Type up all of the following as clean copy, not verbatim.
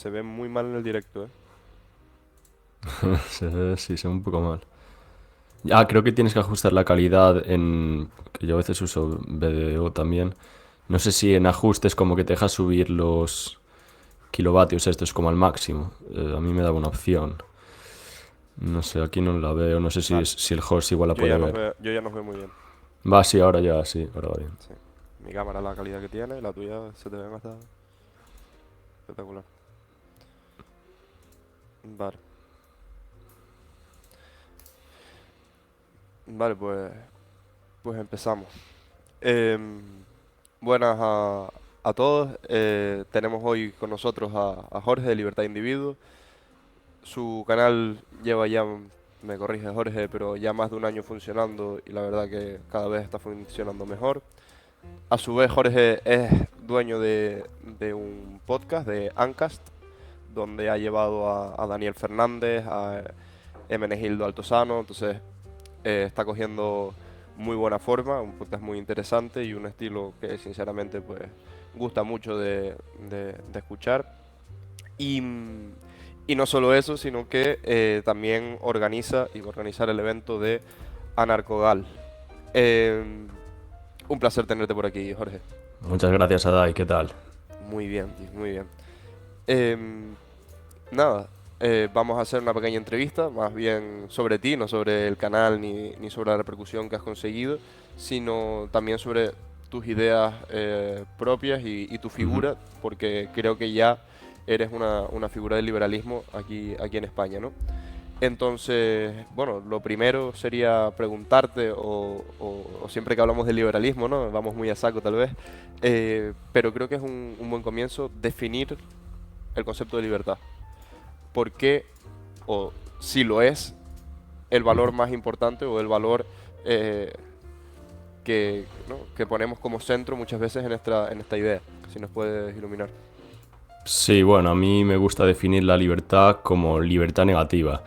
se ve muy mal en el directo, ¿eh? Sí, se ve un poco mal. Ah, creo que tienes que ajustar la calidad en... que yo a veces uso VDO también. No sé si en ajustes como que te deja subir los kilovatios estos como al máximo. A mí me daba una opción. No sé, aquí no la veo. No sé si, Vale. si el host igual la puede ver. Yo ya nos veo muy bien. Va, sí, ahora ya, sí, ahora va bien. Sí. Mi cámara, la calidad que tiene, la tuya se te ve hasta espectacular. Vale. Vale, pues empezamos. Em, buenas a todos. Tenemos hoy con nosotros a Jorge de Libertad de Individuo. Su canal lleva ya, me corrige Jorge, pero ya más de un año funcionando y la verdad que cada vez está funcionando mejor. A su vez, Jorge es dueño de un podcast, de Ancast, donde ha llevado a Daniel Fernández, a Emenegildo Altozano, entonces está cogiendo muy buena forma, un podcast muy interesante y un estilo que sinceramente pues gusta mucho de escuchar. Y, y no solo eso, sino que también organiza y va a organizar el evento de Anarcogal. Eh, un placer tenerte por aquí, Jorge. Muchas gracias, Adai, ¿qué tal? Muy bien, tío, muy bien. Em, nada, vamos a hacer una pequeña entrevista, más bien sobre ti, no sobre el canal ni sobre la repercusión que has conseguido, sino también sobre tus ideas propias y tu Ujú. figura, porque creo que ya eres una figura del liberalismo aquí en España, ¿no? Entonces, bueno, lo primero sería preguntarte, o siempre que hablamos de liberalismo, ¿no? Vamos muy a saco tal vez, pero creo que es un buen comienzo definir el concepto de libertad. ¿Por qué, o si lo es, el valor Ujú. más importante o el valor eh, ¿no? que ponemos como centro muchas veces en esta idea? Si nos puedes iluminar. Sí, bueno, a mí me gusta definir la libertad como libertad negativa.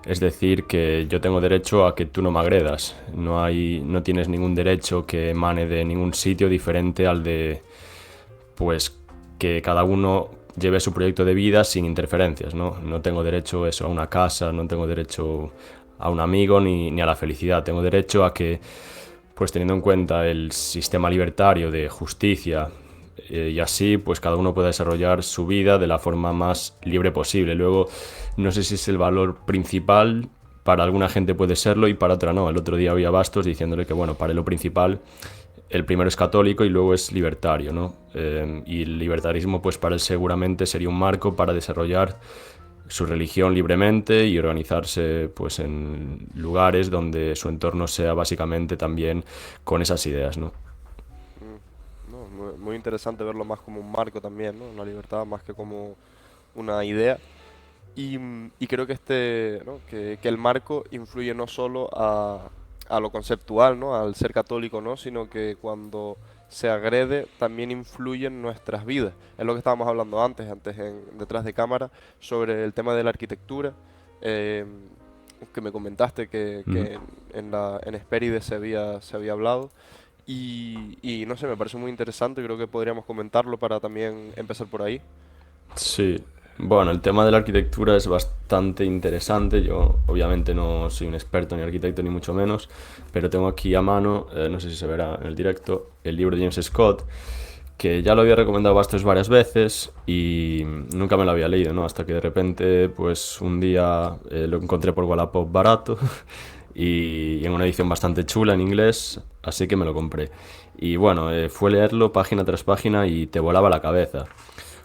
Es decir, que yo tengo derecho a que tú no me agredas. No tienes ningún derecho que emane de ningún sitio diferente al de, pues, que cada uno lleve su proyecto de vida sin interferencias, ¿no? No tengo derecho eso a una casa, no tengo derecho a un amigo ni a la felicidad. Tengo derecho a que, pues teniendo en cuenta el sistema libertario de justicia y así, pues cada uno pueda desarrollar su vida de la forma más libre posible. Luego, no sé si es el valor principal, para alguna gente puede serlo y para otra no. El otro día había Bastos diciéndole que, bueno, para él lo principal, el primero es católico y luego es libertario, ¿no? Y el libertarismo, pues para él seguramente sería un marco para desarrollar su religión libremente y organizarse pues en lugares donde su entorno sea básicamente también con esas ideas, ¿no? No, muy interesante verlo más como un marco también, ¿no? La libertad más que como una idea. Y creo que ¿no? Que el marco influye no solo a lo conceptual, ¿no? Al ser católico, ¿no? Sino que cuando se agrede también influye en nuestras vidas. Es lo que estábamos hablando antes detrás de cámara, sobre el tema de la arquitectura, eh, que me comentaste Ujú. que en Hespérides se había hablado. Y no sé, me parece muy interesante, creo que podríamos comentarlo para también empezar por ahí. Sí, bueno, el tema de la arquitectura es bastante interesante. Yo obviamente no soy un experto ni arquitecto ni mucho menos, pero tengo aquí a mano, no sé si se verá en el directo, el libro de James Scott, que ya lo había recomendado Bastos varias veces y nunca me lo había leído, ¿no? Hasta que de repente, pues un día lo encontré por Wallapop barato y en una edición bastante chula en inglés, así que me lo compré. Y bueno, fue leerlo página tras página y te volaba la cabeza.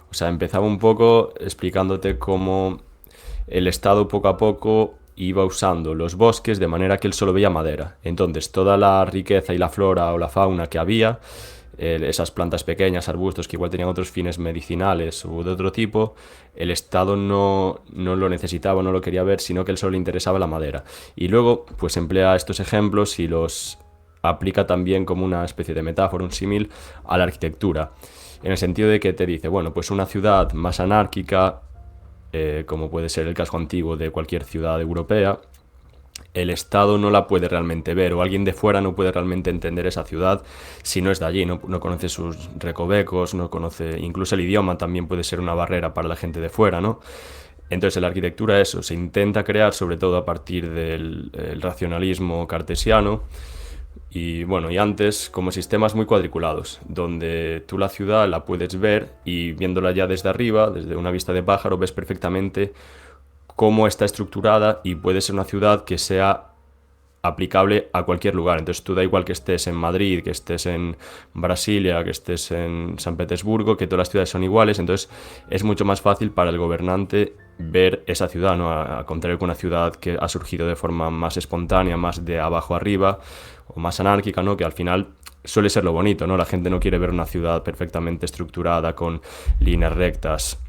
O sea, empezaba un poco explicándote cómo el Estado poco a poco iba usando los bosques de manera que él solo veía madera. Entonces, toda la riqueza y la flora o la fauna que había, esas plantas pequeñas, arbustos que igual tenían otros fines medicinales u de otro tipo, el Estado no lo necesitaba, no lo quería ver, sino que él solo le interesaba la madera. Y luego, pues emplea estos ejemplos y los aplica también como una especie de metáfora, un símil, a la arquitectura. En el sentido de que te dice, bueno, pues una ciudad más anárquica, como puede ser el casco antiguo de cualquier ciudad europea, el Estado no la puede realmente ver, o alguien de fuera no puede realmente entender esa ciudad si no es de allí, no conoce sus recovecos, no conoce, incluso el idioma también puede ser una barrera para la gente de fuera, ¿no? Entonces, en la arquitectura eso se intenta crear sobre todo a partir del racionalismo cartesiano y bueno, y antes como sistemas muy cuadriculados, donde tú la ciudad la puedes ver y viéndola ya desde arriba, desde una vista de pájaro, ves perfectamente cómo está estructurada y puede ser una ciudad que sea aplicable a cualquier lugar. Entonces tú da igual que estés en Madrid, que estés en Brasilia, que estés en San Petersburgo, que todas las ciudades son iguales, entonces es mucho más fácil para el gobernante ver esa ciudad, ¿no? A contrario que una ciudad que ha surgido de forma más espontánea, más de abajo arriba o más anárquica, ¿no? Que al final suele ser lo bonito, ¿no? La gente no quiere ver una ciudad perfectamente estructurada con líneas rectas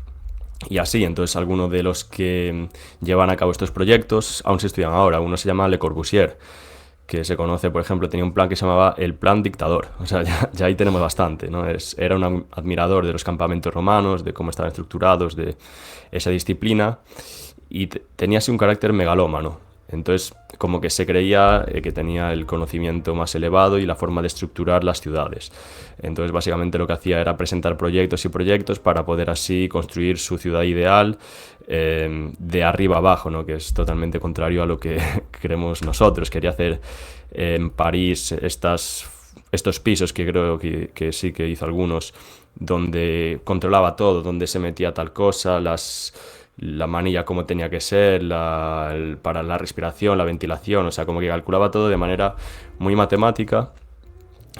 y así. Entonces algunos de los que llevan a cabo estos proyectos aún se estudian ahora. Uno se llama Le Corbusier, que se conoce, por ejemplo, tenía un plan que se llamaba el Plan Dictador. O sea, ya ahí tenemos bastante, ¿no? Era un admirador de los campamentos romanos, de cómo estaban estructurados, de esa disciplina, y tenía así un carácter megalómano. Entonces, como que se creía que tenía el conocimiento más elevado y la forma de estructurar las ciudades. Entonces, básicamente lo que hacía era presentar proyectos y proyectos para poder así construir su ciudad ideal de arriba abajo, ¿no? Que es totalmente contrario a lo que queremos nosotros. Quería hacer en París estos pisos que creo que sí que hizo algunos, donde controlaba todo, donde se metía tal cosa, la manilla como tenía que ser, para la respiración, la ventilación, o sea, como que calculaba todo de manera muy matemática.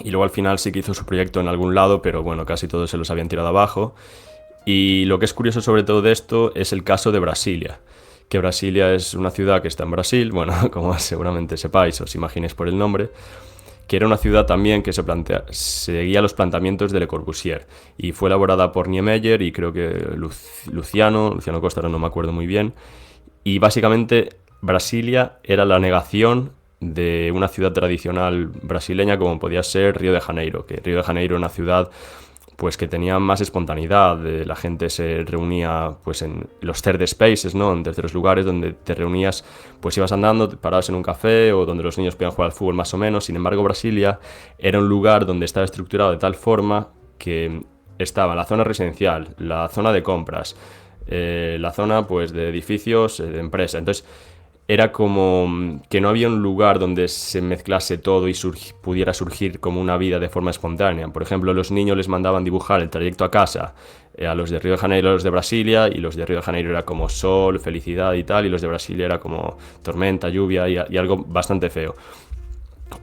Y luego al final sí que hizo su proyecto en algún lado, pero bueno, casi todos se los habían tirado abajo. Y lo que es curioso sobre todo de esto es el caso de Brasilia, que Brasilia es una ciudad que está en Brasil, bueno, como seguramente sepáis, os imaginéis por el nombre, que era una ciudad también que seguía los planteamientos de Le Corbusier y fue elaborada por Niemeyer y creo que Luciano Costa, no me acuerdo muy bien, y básicamente Brasilia era la negación de una ciudad tradicional brasileña como podía ser Río de Janeiro, que Río de Janeiro era una ciudad pues que tenía más espontaneidad, la gente se reunía pues en los third spaces, ¿no? Desde los lugares donde te reunías, pues ibas andando, te parabas en un café o donde los niños podían jugar al fútbol más o menos. Sin embargo, Brasilia era un lugar donde estaba estructurado de tal forma que estaba la zona residencial, la zona de compras, la zona pues de edificios, de empresa. Entonces era como que no había un lugar donde se mezclase todo y pudiera surgir como una vida de forma espontánea. Por ejemplo, los niños les mandaban dibujar el trayecto a casa a los de Río de Janeiro, a los de Brasilia, y los de Río de Janeiro era como sol, felicidad y tal, y los de Brasilia era como tormenta, lluvia y algo bastante feo.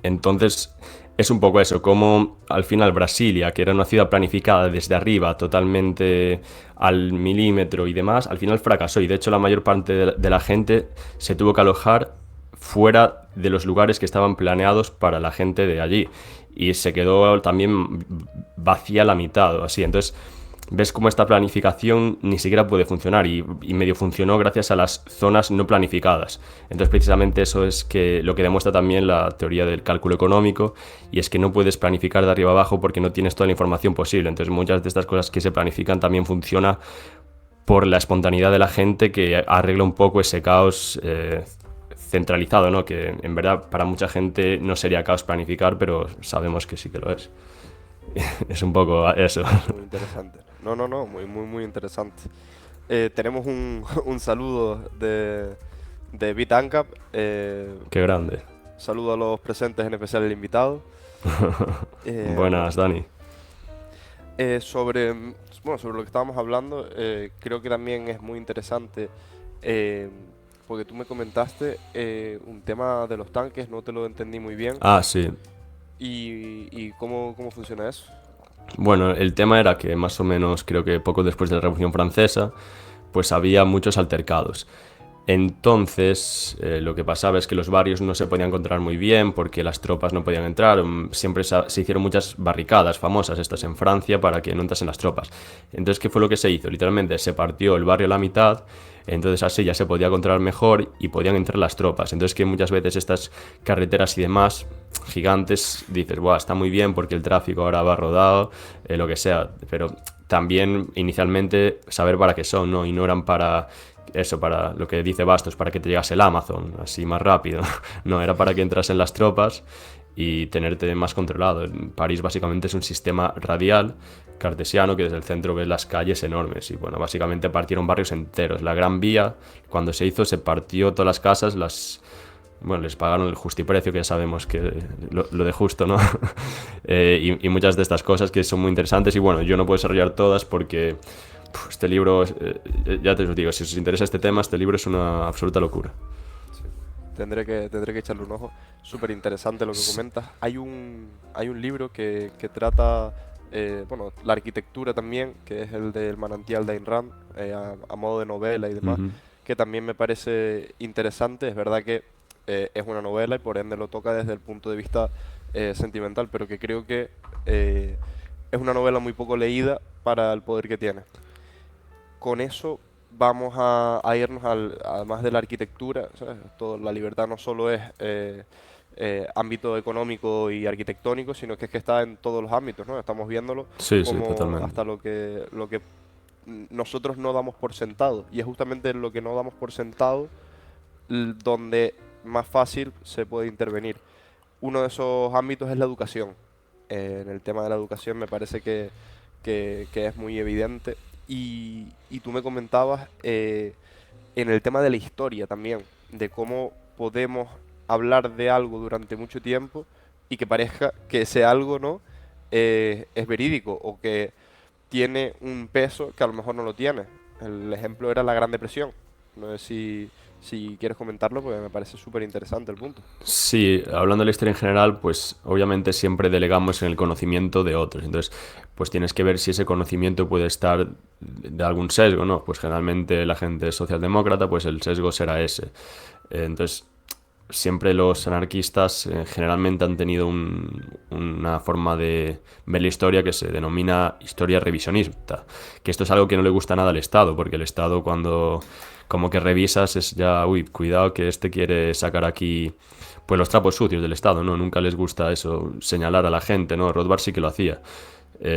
Entonces es un poco eso, como al final Brasilia, que era una ciudad planificada desde arriba, totalmente al milímetro y demás, al final fracasó y de hecho la mayor parte de la gente se tuvo que alojar fuera de los lugares que estaban planeados para la gente de allí y se quedó también vacía la mitad o así. Entonces ves cómo esta planificación ni siquiera puede funcionar y medio funcionó gracias a las zonas no planificadas. Entonces precisamente eso es que lo que demuestra también la teoría del cálculo económico, y es que no puedes planificar de arriba abajo porque no tienes toda la información posible. Entonces muchas de estas cosas que se planifican también funciona por la espontaneidad de la gente que arregla un poco ese caos centralizado, ¿no? Que en verdad para mucha gente no sería caos planificar, pero sabemos que sí que lo es. Es un poco eso. Muy interesante. No, muy interesante. Tenemos un saludo de Bitancap. Qué grande. Saludo a los presentes, en especial el invitado. Buenas, Dani. Sobre lo que estábamos hablando, creo que también es muy interesante, porque tú me comentaste un tema de los tanques, no te lo entendí muy bien. Ah, sí. ¿Y cómo funciona eso? Bueno, el tema era que más o menos, creo que poco después de la Revolución Francesa, pues había muchos altercados. Entonces, lo que pasaba es que los barrios no se podían encontrar muy bien porque las tropas no podían entrar. Siempre se hicieron muchas barricadas famosas, estas en Francia, para que no entrasen las tropas. Entonces, ¿qué fue lo que se hizo? Literalmente se partió el barrio a la mitad, entonces así ya se podía controlar mejor y podían entrar las tropas. Entonces, que muchas veces estas carreteras y demás gigantes, dices, buah, está muy bien porque el tráfico ahora va rodado, lo que sea, pero también inicialmente saber para qué son, ¿no? Y no eran para eso, para lo que dice Bastos, para que te llegase el Amazon así más rápido. No, era para que entrasen las tropas y tenerte más controlado. En París básicamente es un sistema radial cartesiano que desde el centro ves las calles enormes y bueno, básicamente partieron barrios enteros. La Gran Vía, cuando se hizo, se partió todas las casas, bueno, les pagaron el justiprecio, que ya sabemos que lo de justo, ¿no? Y muchas de estas cosas que son muy interesantes y bueno, yo no puedo desarrollar todas porque este libro, ya te lo digo, si os interesa este tema, este libro es una absoluta locura. Sí. Tendré que echarle un ojo. Súper interesante lo que comentas. Hay un libro que trata, bueno, la arquitectura también, que es el del manantial de Ayn Rand, a modo de novela y demás, Ujú. que también me parece interesante. Es verdad que es una novela y por ende lo toca desde el punto de vista sentimental, pero que creo que es una novela muy poco leída para el poder que tiene. Con eso vamos a irnos además de la arquitectura, ¿sabes? La libertad no solo es ámbito económico y arquitectónico, sino que es que está en todos los ámbitos, ¿no? Estamos viéndolo Sí, sí, como totalmente. hasta lo que nosotros no damos por sentado. Y es justamente lo que no damos por sentado donde más fácil se puede intervenir. Uno de esos ámbitos es la educación. En el tema de la educación me parece que es muy evidente. Y tú me comentabas en el tema de la historia también, de cómo podemos hablar de algo durante mucho tiempo y que parezca que ese algo no es verídico o que tiene un peso que a lo mejor no lo tiene. El ejemplo era la Gran Depresión. No sé si quieres comentarlo, porque me parece súper interesante el punto. Sí, hablando de la historia en general, pues obviamente siempre delegamos en el conocimiento de otros. Entonces, pues tienes que ver si ese conocimiento puede estar de algún sesgo, ¿no? Pues generalmente la gente es socialdemócrata, pues el sesgo será ese. Entonces, siempre los anarquistas generalmente han tenido una forma de ver la historia que se denomina historia revisionista, que esto es algo que no le gusta nada al Estado, porque el Estado cuando como que revisas es ya, uy, cuidado que este quiere sacar aquí pues los trapos sucios del Estado, ¿no? Nunca les gusta eso, señalar a la gente, ¿no? Rothbard sí que lo hacía,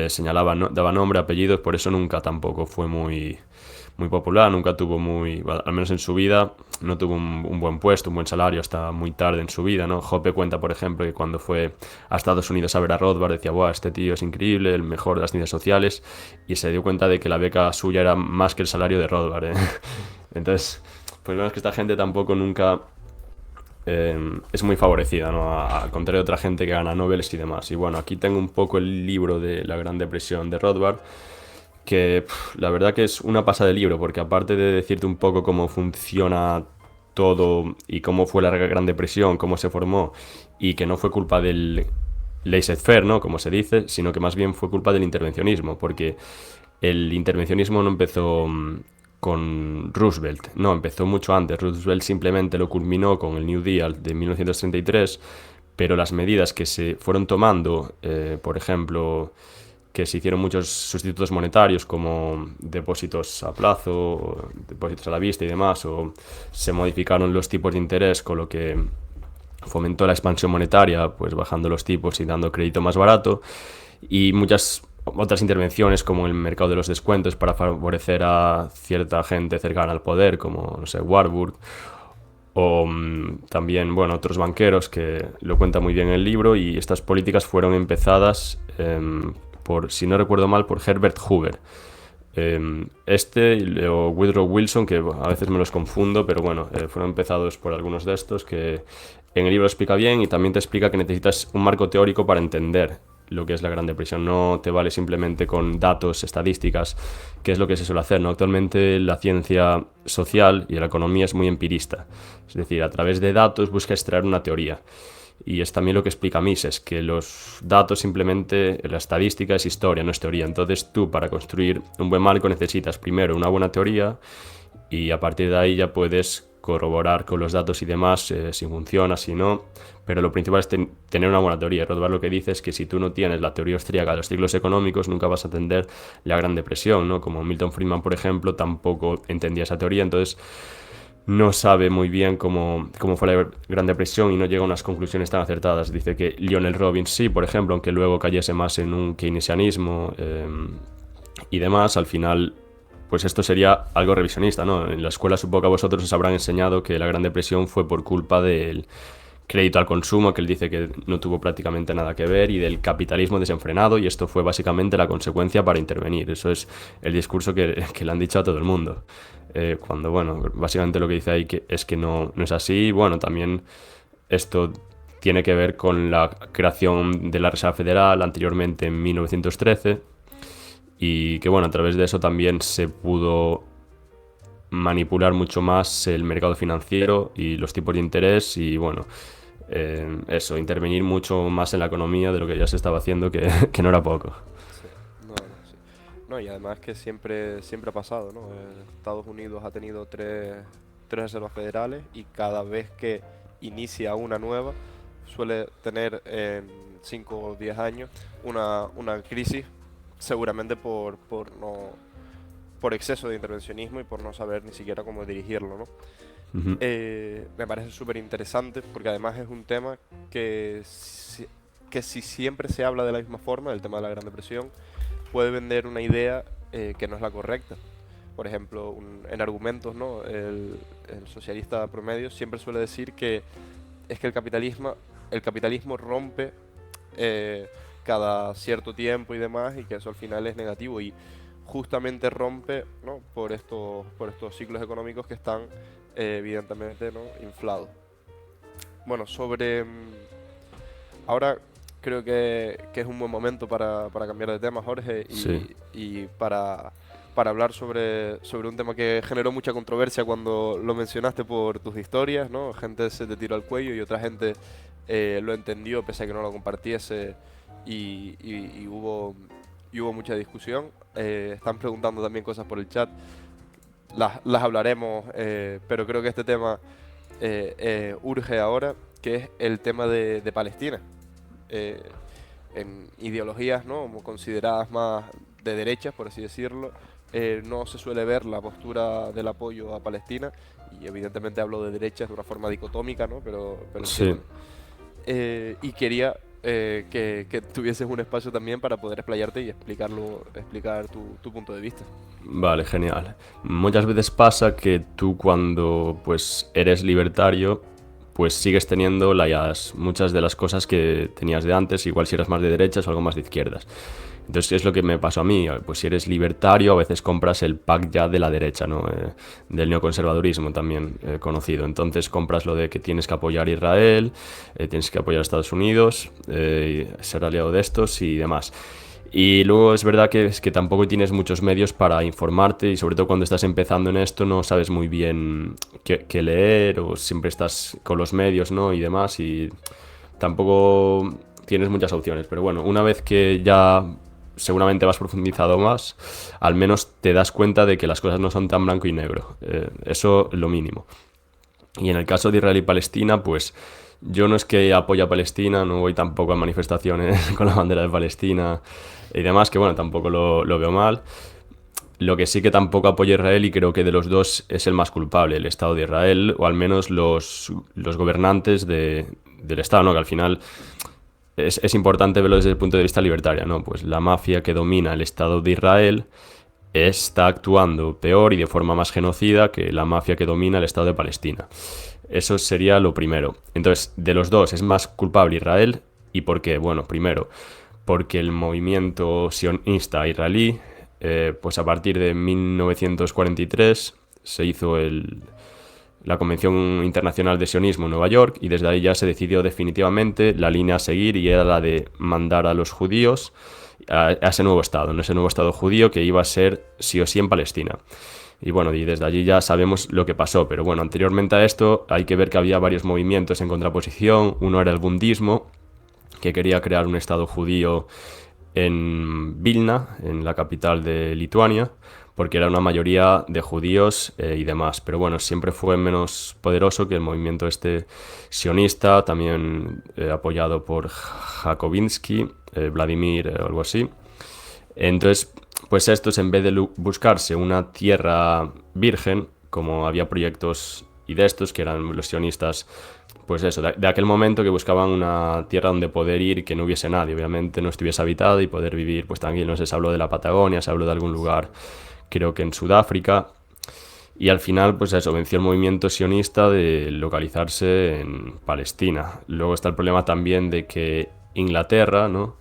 señalaba, ¿no? Daba nombre, apellidos, por eso nunca tampoco fue muy popular, nunca tuvo al menos en su vida, no tuvo un buen puesto, un buen salario hasta muy tarde en su vida, ¿no? Hoppe cuenta, por ejemplo, que cuando fue a Estados Unidos a ver a Rothbard decía, ¡buah, este tío es increíble, el mejor de las ciencias sociales! Y se dio cuenta de que la beca suya era más que el salario de Rothbard, ¿eh? Entonces, pues vemos que esta gente tampoco nunca es muy favorecida, ¿no? Al contrario de otra gente que gana Nobel y demás. Y bueno, aquí tengo un poco el libro de La Gran Depresión de Rothbard, que la verdad que es una pasada de libro, porque aparte de decirte un poco cómo funciona todo y cómo fue la Gran Depresión, cómo se formó, y que no fue culpa del laissez-faire, ¿no? Como se dice, sino que más bien fue culpa del intervencionismo, porque el intervencionismo no empezó con Roosevelt, no, empezó mucho antes. Roosevelt simplemente lo culminó con el New Deal de 1933, pero las medidas que se fueron tomando, por ejemplo, que se hicieron muchos sustitutos monetarios como depósitos a plazo, depósitos a la vista y demás, o se modificaron los tipos de interés, con lo que fomentó la expansión monetaria, pues bajando los tipos y dando crédito más barato, y muchas otras intervenciones como el mercado de los descuentos para favorecer a cierta gente cercana al poder, como, no sé, Warburg, o también, bueno, otros banqueros que lo cuenta muy bien en el libro, y estas políticas fueron empezadas por, si no recuerdo mal, por Herbert Hoover. O Woodrow Wilson, que a veces me los confundo, pero bueno, fueron empezados por algunos de estos que en el libro explica bien y también te explica que necesitas un marco teórico para entender lo que es la Gran Depresión. No te vale simplemente con datos, estadísticas, que es lo que se suele hacer, ¿no? Actualmente la ciencia social y la economía es muy empirista. Es decir, a través de datos busca extraer una teoría. Y es también lo que explica Mises, que los datos simplemente, la estadística es historia, no es teoría. Entonces tú para construir un buen marco necesitas primero una buena teoría y a partir de ahí ya puedes corroborar con los datos y demás si funciona, si no. Pero lo principal es tener una buena teoría. Rothbard lo que dice es que si tú no tienes la teoría austríaca de los ciclos económicos, nunca vas a entender la Gran Depresión, ¿no? Como Milton Friedman, por ejemplo, tampoco entendía esa teoría. Entonces no sabe muy bien cómo fue la Gran Depresión y no llega a unas conclusiones tan acertadas. Dice que Lionel Robbins sí, por ejemplo, aunque luego cayese más en un keynesianismo, y demás, al final, pues esto sería algo revisionista, ¿no? En la escuela supongo que a vosotros os habrán enseñado que la Gran Depresión fue por culpa del crédito al consumo, que él dice que no tuvo prácticamente nada que ver, y del capitalismo desenfrenado, y esto fue básicamente la consecuencia para intervenir. Eso es el discurso que le han dicho a todo el mundo. Cuando, bueno, básicamente lo que dice ahí es que no es así. Bueno, también esto tiene que ver con la creación de la Reserva Federal anteriormente en 1913, y que, bueno, a través de eso también se pudo manipular mucho más el mercado financiero y los tipos de interés y, bueno, eso, intervenir mucho más en la economía de lo que ya se estaba haciendo, que, que no era poco. Sí, no, no, sí. No, y además que siempre ha pasado, ¿no? Estados Unidos ha tenido tres reservas federales y cada vez que inicia una nueva suele tener en 5 o 10 años una crisis, seguramente por exceso de intervencionismo y por no saber ni siquiera cómo dirigirlo, ¿no? Ujú. Me parece súper interesante porque además es un tema que si siempre se habla de la misma forma, del tema de la Gran Depresión, puede vender una idea que no es la correcta. Por ejemplo, en argumentos, ¿no? El socialista promedio siempre suele decir que es que el capitalismo rompe cada cierto tiempo y demás, y que eso al final es negativo. Y justamente rompe, ¿no? por estos ciclos económicos que están evidentemente, ¿no? inflados. Bueno, ahora creo que es un buen momento para cambiar de tema, Jorge, Sí. y para hablar sobre un tema que generó mucha controversia cuando lo mencionaste por tus historias, ¿no? Gente se te tiró al cuello y otra gente lo entendió pese a que no lo compartiese, y hubo mucha discusión. Están preguntando también cosas por el chat, las hablaremos, pero creo que este tema urge ahora, que es el tema de Palestina. Eh, en ideologías, ¿no? Como consideradas más de derechas, por así decirlo, no se suele ver la postura del apoyo a Palestina, y evidentemente hablo de derechas de una forma dicotómica, ¿no? Pero Sí. entiéndeme. Y quería que tuvieses un espacio también para poder explayarte y explicar tu punto de vista. Vale, genial. Muchas veces pasa que tú cuando pues eres libertario, pues sigues teniendo muchas de las cosas que tenías de antes, igual si eras más de derechas o algo más de izquierdas. Entonces, ¿qué es lo que me pasó a mí? Pues si eres libertario, a veces compras el pack ya de la derecha, ¿no? Del neoconservadurismo también conocido. Entonces compras lo de que tienes que apoyar a Israel, tienes que apoyar a Estados Unidos, ser aliado de estos y demás. Y luego es verdad que, es que tampoco tienes muchos medios para informarte, y sobre todo cuando estás empezando en esto no sabes muy bien qué leer, o siempre estás con los medios, ¿no? Y demás, y tampoco tienes muchas opciones. Pero bueno, una vez que ya seguramente vas profundizado más, al menos te das cuenta de que las cosas no son tan blanco y negro. Eso es lo mínimo. Y en el caso de Israel y Palestina, pues yo no es que apoye a Palestina, no voy tampoco a manifestaciones con la bandera de Palestina y demás, que bueno, tampoco lo veo mal. Lo que sí que tampoco apoyo a Israel, y creo que de los dos es el más culpable, el Estado de Israel, o al menos los gobernantes del Estado, ¿no? Que al final es importante verlo desde el punto de vista libertario, ¿no? Pues la mafia que domina el Estado de Israel está actuando peor y de forma más genocida que la mafia que domina el Estado de Palestina. Eso sería lo primero. Entonces, de los dos es más culpable Israel. ¿Y por qué? Bueno, primero, porque el movimiento sionista israelí, pues a partir de 1943 se hizo la Convención Internacional de Sionismo en Nueva York, y desde ahí ya se decidió definitivamente la línea a seguir, y era la de mandar a los judíos a ese nuevo Estado, ¿no? Ese nuevo Estado judío que iba a ser sí o sí en Palestina. Y bueno, y desde allí ya sabemos lo que pasó, pero bueno, anteriormente a esto hay que ver que había varios movimientos en contraposición. Uno era el bundismo, que quería crear un Estado judío en Vilna, en la capital de Lituania, porque era una mayoría de judíos y demás. Pero bueno, siempre fue menos poderoso que el movimiento este sionista, también apoyado por Jakobinsky, Vladimir, o algo así. Entonces, pues estos, en vez de buscarse una tierra virgen, como había proyectos y de estos, que eran los sionistas, pues eso, de aquel momento, que buscaban una tierra donde poder ir, que no hubiese nadie, obviamente no estuviese habitada, y poder vivir pues tranquilo. No sé, se habló de la Patagonia, se habló de algún lugar, creo que en Sudáfrica, y al final pues eso, venció el movimiento sionista de localizarse en Palestina. Luego está el problema también de que Inglaterra, ¿no?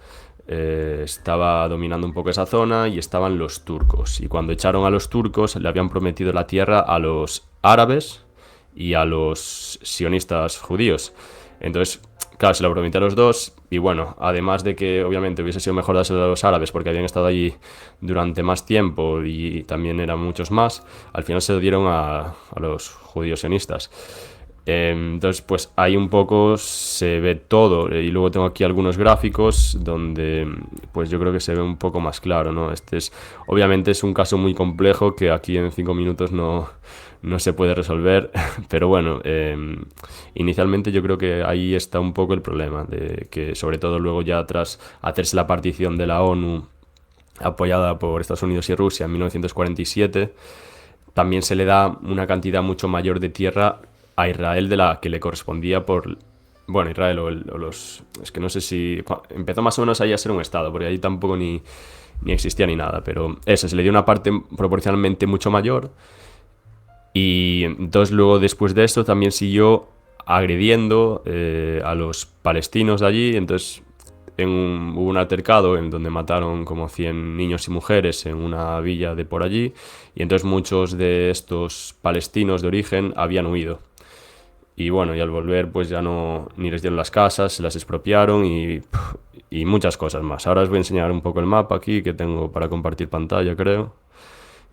Estaba dominando un poco esa zona, y estaban los turcos, y cuando echaron a los turcos le habían prometido la tierra a los árabes y a los sionistas judíos. Entonces, claro, se lo prometió a los dos, y bueno, además de que obviamente hubiese sido mejor dárselo a los árabes porque habían estado allí durante más tiempo y también eran muchos más, al final se lo dieron a los judíos sionistas. Entonces, pues ahí un poco se ve todo, y luego tengo aquí algunos gráficos donde pues yo creo que se ve un poco más claro, ¿no? Obviamente es un caso muy complejo que aquí en 5 minutos no se puede resolver, pero bueno, inicialmente yo creo que ahí está un poco el problema, de que sobre todo luego ya tras hacerse la partición de la ONU apoyada por Estados Unidos y Rusia en 1947, también se le da una cantidad mucho mayor de tierra a Israel de la que le correspondía por... Bueno, Israel o los... Es que no sé si... Empezó más o menos ahí a ser un estado, porque ahí tampoco ni existía ni nada, pero eso, se le dio una parte proporcionalmente mucho mayor, y entonces luego después de esto también siguió agrediendo a los palestinos de allí. Entonces hubo un altercado en donde mataron como 100 niños y mujeres en una villa de por allí, y entonces muchos de estos palestinos de origen habían huido. Y bueno, y al volver pues ya no, ni les dieron las casas, se las expropiaron, y muchas cosas más. Ahora os voy a enseñar un poco el mapa aquí que tengo para compartir pantalla, creo,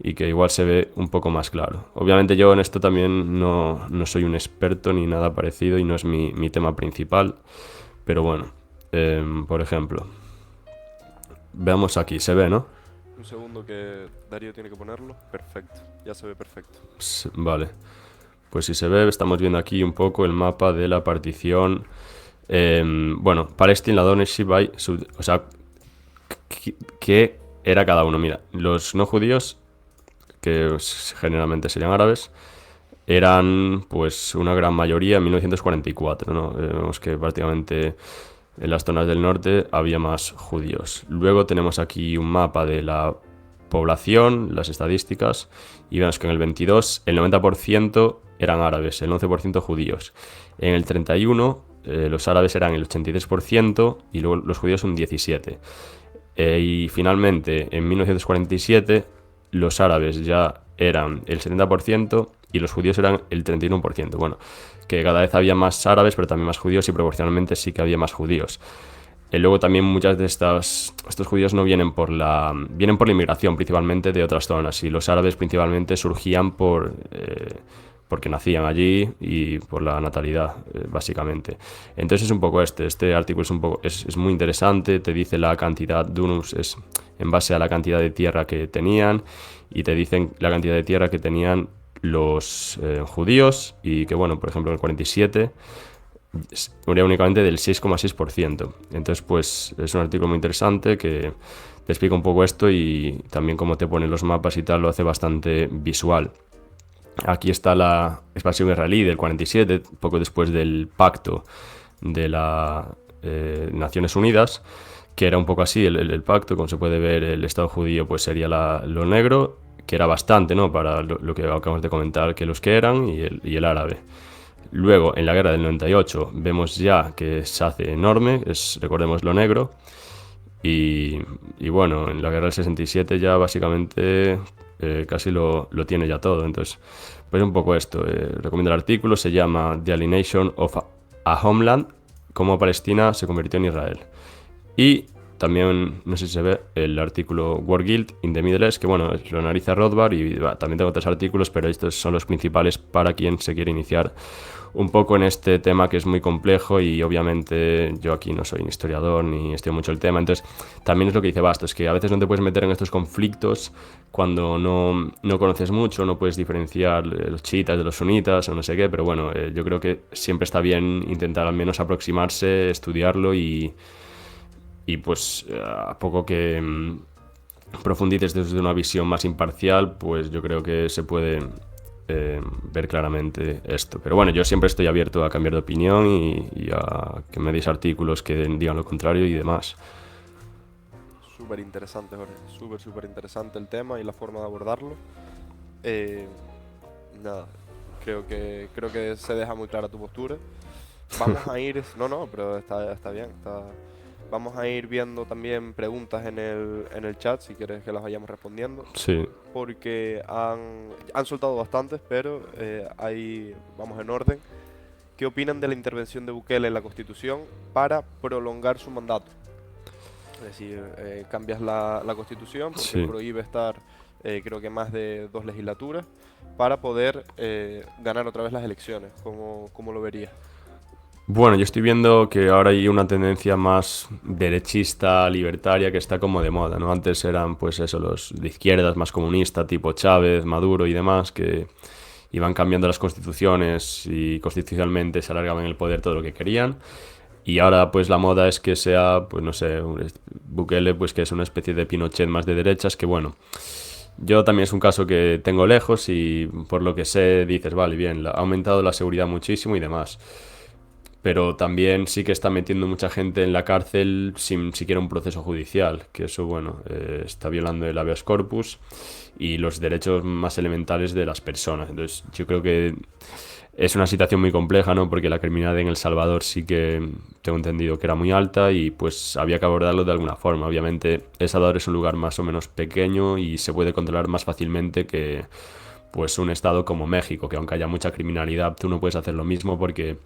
y que igual se ve un poco más claro. Obviamente yo en esto también no soy un experto ni nada parecido, y no es mi tema principal, pero bueno, por ejemplo, veamos aquí, se ve, ¿no? Un segundo que Darío tiene que ponerlo. Perfecto, ya se ve perfecto. Vale, pues si se ve, estamos viendo aquí un poco el mapa de la partición. Bueno, Palestine, la ownership by... O sea, ¿qué era cada uno? Mira, los no judíos, que generalmente serían árabes, eran pues una gran mayoría en 1944, ¿no? Vemos que prácticamente en las zonas del norte había más judíos. Luego tenemos aquí un mapa de la población, las estadísticas, y vemos que en el 22 el 90% eran árabes, el 11% judíos. En el 31 los árabes eran el 83% y luego los judíos un 17%. Y finalmente en 1947 los árabes ya eran el 70% y los judíos eran el 31%. Bueno, que cada vez había más árabes, pero también más judíos, y proporcionalmente sí que había más judíos. Luego también muchas de estos judíos no vienen vienen por la inmigración principalmente de otras zonas, y los árabes principalmente surgían porque nacían allí y por la natalidad, básicamente. Entonces es un poco este artículo es muy interesante, te dice la cantidad, dunums es en base a la cantidad de tierra que tenían, y te dicen la cantidad de tierra que tenían los judíos, y que bueno, por ejemplo en el 47 era únicamente del 6,6%. Entonces pues es un artículo muy interesante que te explica un poco esto, y también cómo te ponen los mapas y tal, lo hace bastante visual. Aquí está la expansión israelí del 47, poco después del pacto de las Naciones Unidas, que era un poco así el pacto. Como se puede ver, el Estado judío pues sería lo negro, que era bastante, ¿no?, para lo que acabamos de comentar, que los que eran, y el árabe. Luego, en la guerra del 98, vemos ya que se hace enorme, recordemos, lo negro. Y bueno, en la guerra del 67 ya básicamente casi lo tiene ya todo. Entonces, pues un poco esto. Recomiendo el artículo, se llama The Alienation of a Homeland, cómo Palestina se convirtió en Israel. Y también, no sé si se ve, el artículo War Guilt in the Middle East, que bueno, lo analiza Rothbard, y también tengo otros artículos, pero estos son los principales para quien se quiere iniciar un poco en este tema, que es muy complejo, y obviamente yo aquí no soy un historiador ni estudio mucho el tema. Entonces también es lo que dice Bastos, que a veces no te puedes meter en estos conflictos cuando no conoces mucho, no puedes diferenciar los chiitas de los sunitas o no sé qué, pero bueno, yo creo que siempre está bien intentar al menos aproximarse, estudiarlo, y pues a poco que profundices desde una visión más imparcial, pues yo creo que se puede ver claramente esto. Pero bueno, yo siempre estoy abierto a cambiar de opinión y a que me deis artículos que digan lo contrario y demás. Súper interesante, Jorge. Súper interesante el tema y la forma de abordarlo. Eh, nada, creo que se deja muy clara tu postura. Vamos a ir, no, no, pero está bien, vamos a ir viendo también preguntas en el chat, si quieres que las vayamos respondiendo, Sí, porque han soltado bastantes, pero vamos en orden. ¿Qué opinan de la intervención de Bukele en la Constitución para prolongar su mandato? Es decir, cambias la Constitución porque sí. prohíbe estar, creo que más de 2 legislaturas, para poder ganar otra vez las elecciones. ¿Cómo lo verías? Bueno, yo estoy viendo que ahora hay una tendencia más derechista, libertaria, que está como de moda, ¿no? Antes eran, pues eso, los de izquierdas, más comunistas, tipo Chávez, Maduro y demás, que iban cambiando las constituciones y constitucionalmente se alargaban el poder todo lo que querían. Y ahora, pues la moda es que sea, pues no sé, Bukele, pues que es una especie de Pinochet más de derechas, que bueno, yo también es un caso que tengo lejos y por lo que sé dices, vale, bien, ha aumentado la seguridad muchísimo y demás, pero también sí que está metiendo mucha gente en la cárcel sin siquiera un proceso judicial, que eso, bueno, está violando el habeas corpus y los derechos más elementales de las personas. Entonces, yo creo que es una situación muy compleja, ¿no? Porque la criminalidad en El Salvador sí que tengo entendido que era muy alta y pues había que abordarlo de alguna forma. Obviamente, El Salvador es un lugar más o menos pequeño y se puede controlar más fácilmente que pues un estado como México, que aunque haya mucha criminalidad, tú no puedes hacer lo mismo porque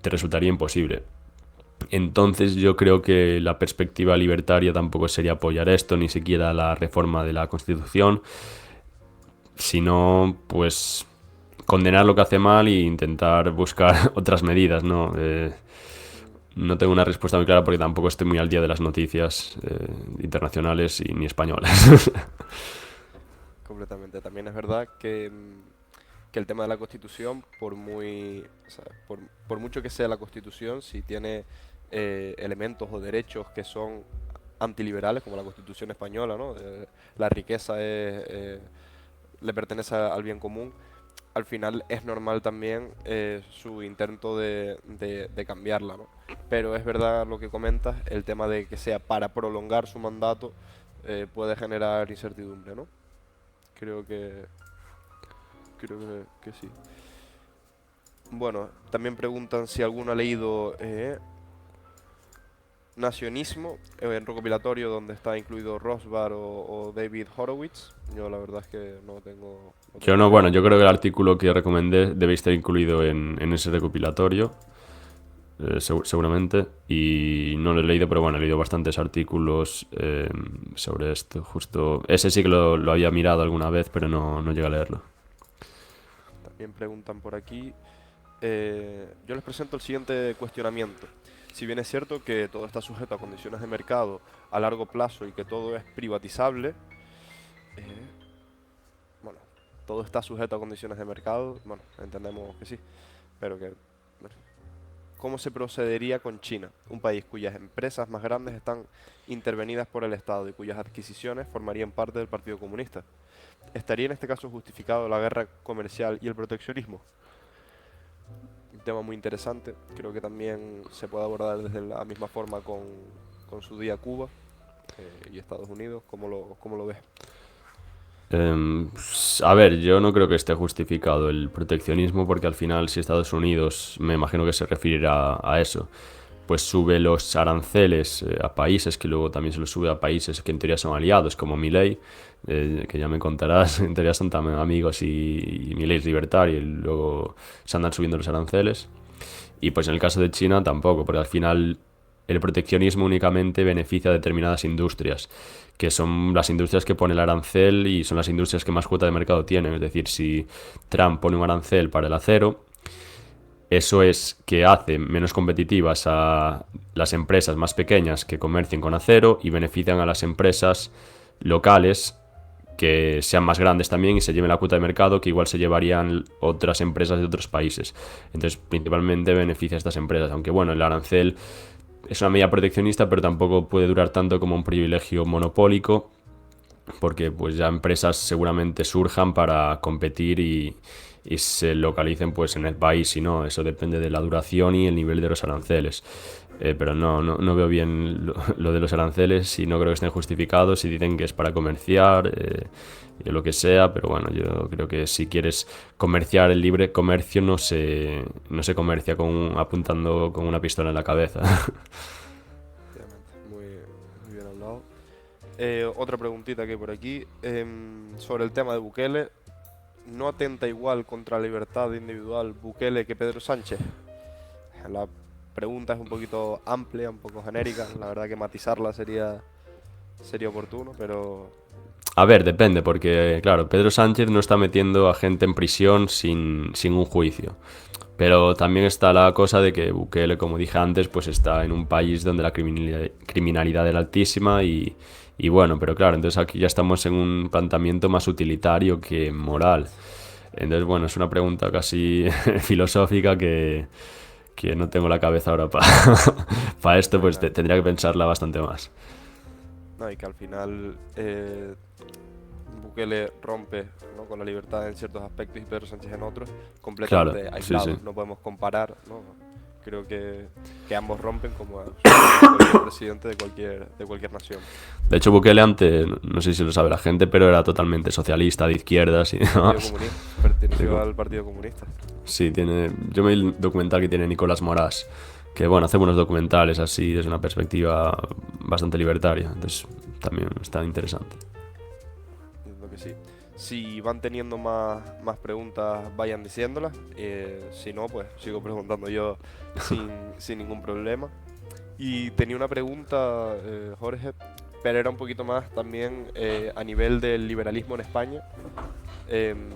te resultaría imposible. Entonces yo creo que la perspectiva libertaria tampoco sería apoyar esto, ni siquiera la reforma de la Constitución, sino pues condenar lo que hace mal e intentar buscar otras medidas, ¿no? No tengo una respuesta muy clara porque tampoco estoy muy al día de las noticias internacionales y ni españolas. Completamente. También es verdad que el tema de la Constitución, o sea, por mucho que sea la Constitución, si tiene elementos o derechos que son antiliberales, como la Constitución española, ¿no? La riqueza le pertenece al bien común. Al final es normal también su intento de cambiarla, ¿no? Pero es verdad lo que comentas, el tema de que sea para prolongar su mandato puede generar incertidumbre, ¿no? Creo que, creo que sí. Bueno, también preguntan si alguno ha leído Nacionismo, en recopilatorio donde está incluido Rothbard o David Horowitz. Yo la verdad es que no Yo tengo no, idea. bueno, yo creo que el artículo que recomendé debe estar incluido en ese recopilatorio, seguramente, y no lo he leído, pero bueno, he leído bastantes artículos sobre esto, justo, ese sí que lo había mirado alguna vez, pero no llegué a leerlo. También preguntan por aquí. Yo les presento el siguiente cuestionamiento. Si bien es cierto que todo está sujeto a condiciones de mercado a largo plazo y que todo es privatizable, eh, bueno, todo está sujeto a condiciones de mercado, bueno, entendemos que sí, pero que, bueno, ¿cómo se procedería con China, un país cuyas empresas más grandes están intervenidas por el Estado y cuyas adquisiciones formarían parte del Partido Comunista? ¿Estaría en este caso justificado la guerra comercial y el proteccionismo? Un tema muy interesante, creo que también se puede abordar desde la misma forma con su día Cuba y Estados Unidos. ¿Cómo lo ves? A ver, yo no creo que esté justificado el proteccionismo porque al final si Estados Unidos, me imagino que se referirá a eso, pues sube los aranceles a países que luego también se los sube a países que en teoría son aliados, como Milei, que ya me contarás, en teoría son también amigos y Milei es libertario y luego se andan subiendo los aranceles. Y pues en el caso de China tampoco, porque al final el proteccionismo únicamente beneficia a determinadas industrias, que son las industrias que pone el arancel y son las industrias que más cuota de mercado tienen. Es decir, si Trump pone un arancel para el acero, eso es que hace menos competitivas a las empresas más pequeñas que comercien con acero y benefician a las empresas locales que sean más grandes también y se lleven la cuota de mercado que igual se llevarían otras empresas de otros países. Entonces, principalmente beneficia a estas empresas, aunque bueno, el arancel es una medida proteccionista, pero tampoco puede durar tanto como un privilegio monopólico, porque pues ya empresas seguramente surjan para competir y se localicen pues en el país, y no, eso depende de la duración y el nivel de los aranceles. Pero no veo bien lo de los aranceles y no creo que estén justificados y dicen que es para comerciar y lo que sea, pero bueno, yo creo que si quieres comerciar, el libre comercio no se comercia apuntando con una pistola en la cabeza. Efectivamente, muy bien hablado. Otra preguntita que hay por aquí, sobre el tema de Bukele. ¿No atenta igual contra la libertad individual Bukele que Pedro Sánchez? La pregunta es un poquito amplia, un poco genérica. La verdad que matizarla sería oportuno, pero A ver, depende, porque claro, Pedro Sánchez no está metiendo a gente en prisión sin un juicio. Pero también está la cosa de que Bukele, como dije antes, pues está en un país donde la criminalidad era altísima y bueno, pero claro, entonces aquí ya estamos en un planteamiento más utilitario que moral. Entonces, bueno, es una pregunta casi filosófica que no tengo la cabeza ahora para esto, pues nada. tendría que pensarla bastante más. No, y que al final Bukele rompe, ¿no?, con la libertad en ciertos aspectos y Pedro Sánchez en otros, Claro, completamente sí, sí. aislados. No podemos comparar, ¿no? Creo que ambos rompen como suele cualquier presidente de cualquier nación. De hecho, Bukele antes, no sé si lo sabe la gente, pero era totalmente socialista, de izquierdas y Partido demás. Comunista, Sí, perteneció al Partido Comunista. sí, yo me vi el documental que tiene Nicolás Morás, que bueno, hace buenos documentales así desde una perspectiva bastante libertaria, entonces también está interesante. Entiendo que sí. Si van teniendo más preguntas, vayan diciéndolas. Si no, pues sigo preguntando yo sin ningún problema. Y tenía una pregunta, Jorge, pero era un poquito más también a nivel del liberalismo en España. Em,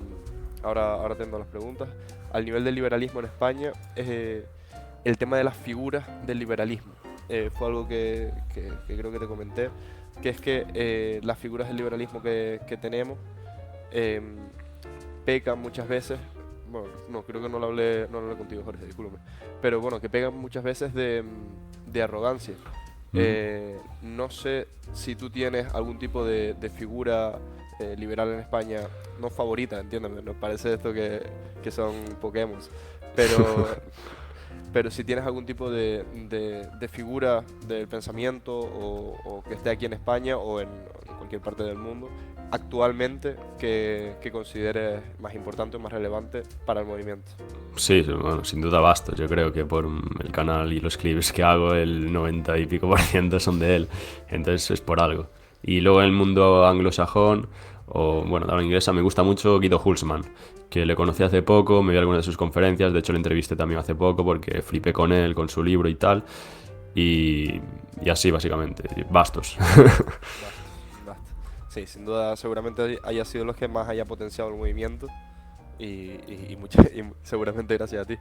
ahora tengo las preguntas. Al nivel del liberalismo en España, el tema de las figuras del liberalismo. Fue algo que creo que te comenté, que es que las figuras del liberalismo que tenemos em, pecan muchas veces, bueno, no, creo que no lo hablé contigo, Jorge, discúlpame, pero bueno, que pegan muchas veces de arrogancia. Ujú. No sé si tú tienes algún tipo de figura liberal en España, no favorita, entiéndeme, nos parece esto que son Pokémon, pero, pero si tienes algún tipo de figura del pensamiento o que esté aquí en España o en cualquier parte del mundo actualmente que consideres más importante o más relevante para el movimiento. Sí, bueno, sin duda Bastos, yo creo que por el canal y los clips que hago el 90 y pico por ciento son de él, entonces es por algo. Y luego en el mundo anglosajón, o bueno, de habla inglesa, me gusta mucho Guido Hulsmann, que le conocí hace poco, me vi algunas de sus conferencias, de hecho le entrevisté también hace poco porque flipé con él, con su libro y tal, y así básicamente, Bastos. Basta, basta. Sí, sin duda seguramente haya sido los que más haya potenciado el movimiento y seguramente gracias a ti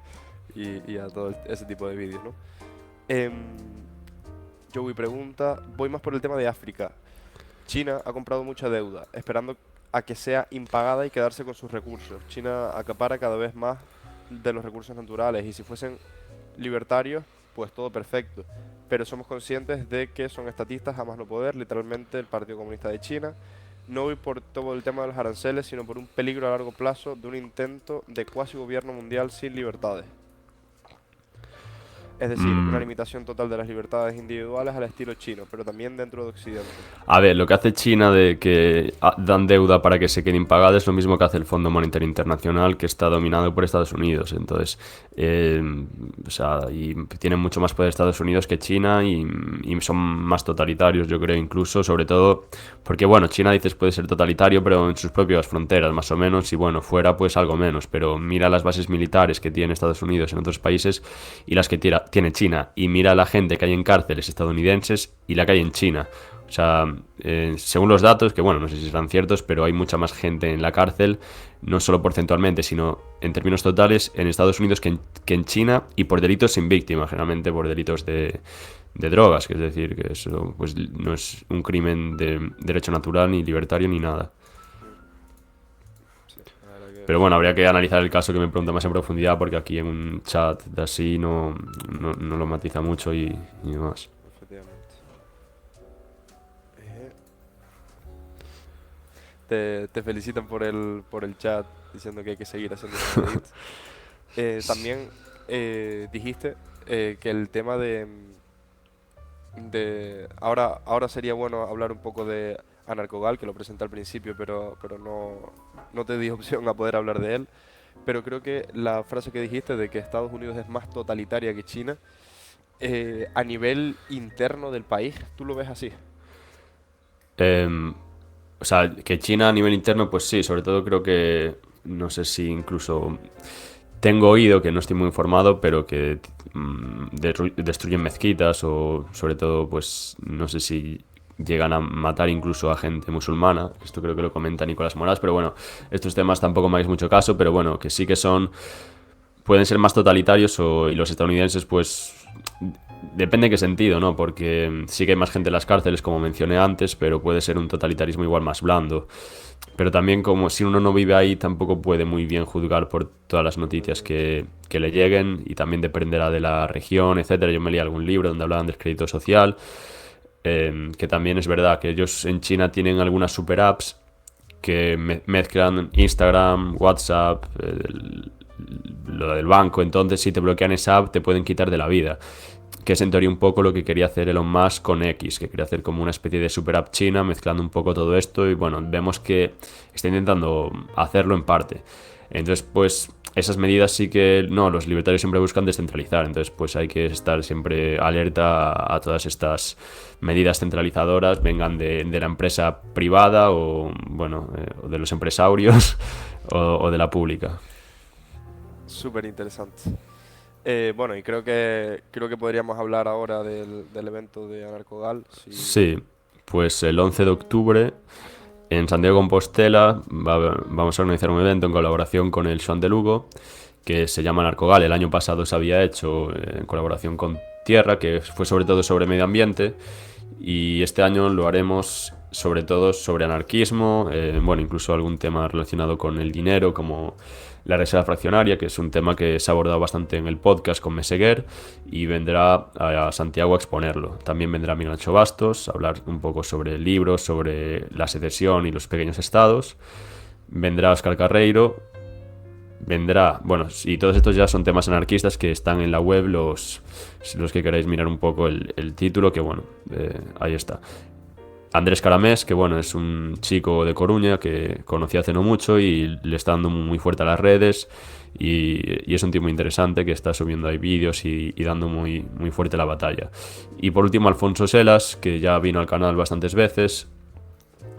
y a todo ese tipo de vídeos, ¿no? Em, Joey pregunta, voy más por el tema de África. China ha comprado mucha deuda, esperando a que sea impagada y quedarse con sus recursos. China acapara cada vez más de los recursos naturales y si fuesen libertarios, pues todo perfecto. Pero somos conscientes de que son estatistas a más no poder, literalmente el Partido Comunista de China. No voy por todo el tema de los aranceles, sino por un peligro a largo plazo de un intento de cuasi gobierno mundial sin libertades. Es decir, una Mm, limitación total de las libertades individuales al estilo chino, pero también dentro de Occidente. A ver, lo que hace China de que dan deuda para que se quede impagada es lo mismo que hace el Fondo Monetario Internacional, que está dominado por Estados Unidos. Entonces, eh, o sea, y tienen mucho más poder Estados Unidos que China y son más totalitarios, yo creo, incluso, sobre todo, porque bueno, China dices puede ser totalitario, pero en sus propias fronteras, más o menos, y bueno, fuera pues algo menos. Pero mira las bases militares que tiene Estados Unidos en otros países y las que tiene China, y mira la gente que hay en cárceles estadounidenses y la que hay en China. O sea, según los datos, que bueno, no sé si serán ciertos, pero hay mucha más gente en la cárcel, no solo porcentualmente, sino en términos totales, en Estados Unidos que en China, y por delitos sin víctima, generalmente por delitos de drogas, que es decir, que eso pues no es un crimen de derecho natural, ni libertario, ni nada. Sí, la verdad que Pero bueno, habría que analizar el caso que me pregunta más en profundidad, porque aquí en un chat de así no lo matiza mucho y demás. efectivamente. te felicitan por el chat diciendo que hay que seguir haciendo los edits. También dijiste que el tema ahora sería bueno hablar un poco de Anarcogal, que lo presenté al principio, pero no te di opción a poder hablar de él. Pero creo que la frase que dijiste de que Estados Unidos es más totalitaria que China, a nivel interno del país, ¿tú lo ves así? Em, o sea, que China a nivel interno, pues sí, sobre todo creo que, no sé si incluso tengo oído, que no estoy muy informado, pero que destruyen mezquitas o sobre todo, pues no sé si llegan a matar incluso a gente musulmana. Esto creo que lo comenta Nicolás Moraz, pero bueno, estos temas tampoco me hagáis mucho caso, pero bueno, que sí que pueden ser más totalitarios y los estadounidenses pues depende de qué sentido, ¿no? Porque sí que hay más gente en las cárceles, como mencioné antes, pero puede ser un totalitarismo igual más blando. Pero también como si uno no vive ahí, tampoco puede muy bien juzgar por todas las noticias que le lleguen y también dependerá de la región, etcétera. Yo me leí algún libro donde hablaban del crédito social, que también es verdad que ellos en China tienen algunas super apps que mezclan Instagram, WhatsApp, lo del banco. Entonces, si te bloquean esa app, te pueden quitar de la vida. Que es en teoría un poco lo que quería hacer Elon Musk con X, que quería hacer como una especie de super app china, mezclando un poco todo esto. Y bueno, vemos que está intentando hacerlo en parte. Entonces, pues esas medidas sí que, no, los libertarios siempre buscan descentralizar, entonces pues hay que estar siempre alerta a todas estas medidas centralizadoras, vengan de la empresa privada o, bueno, o de los empresarios o de la pública. Súper interesante. Bueno, y creo que podríamos hablar ahora del evento de Anarcogal. Si... Sí, pues el 11 de octubre en Santiago de Compostela vamos a organizar un evento en colaboración con el Joan de Lugo que se llama Narcogal. El año pasado se había hecho en colaboración con Tierra, que fue sobre todo sobre medio ambiente, y este año lo haremos sobre todo sobre anarquismo, bueno, incluso algún tema relacionado con el dinero, como la reserva fraccionaria, que es un tema que se ha abordado bastante en el podcast con Meseguer, y vendrá a Santiago a exponerlo. También vendrá Miguel Ancho Bastos a hablar un poco sobre libros, sobre la secesión y los pequeños estados. Vendrá Óscar Carreiro, vendrá, bueno, y todos estos ya son temas anarquistas que están en la web, los que queráis mirar un poco el título, que bueno, ahí está. Andrés Caramés, que bueno, es un chico de Coruña que conocí hace no mucho y le está dando muy fuerte a las redes y es un tío muy interesante que está subiendo ahí vídeos y dando muy fuerte la batalla. Y por último Alfonso Selas, que ya vino al canal bastantes veces,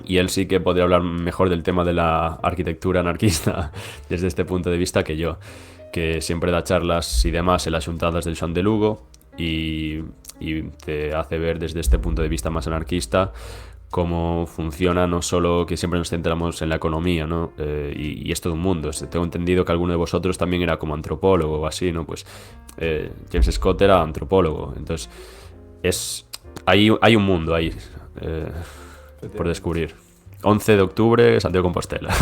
y él sí que podría hablar mejor del tema de la arquitectura anarquista desde este punto de vista que siempre da charlas y demás en las juntadas del Joan de Lugo y te hace ver desde este punto de vista más anarquista cómo funciona, no solo que siempre nos centramos en la economía, ¿no? Y es todo un mundo. Tengo entendido que alguno de vosotros también era como antropólogo o así, ¿no? Pues James Scott era antropólogo, entonces hay un mundo ahí por descubrir. 11 de octubre, Santiago de Compostela.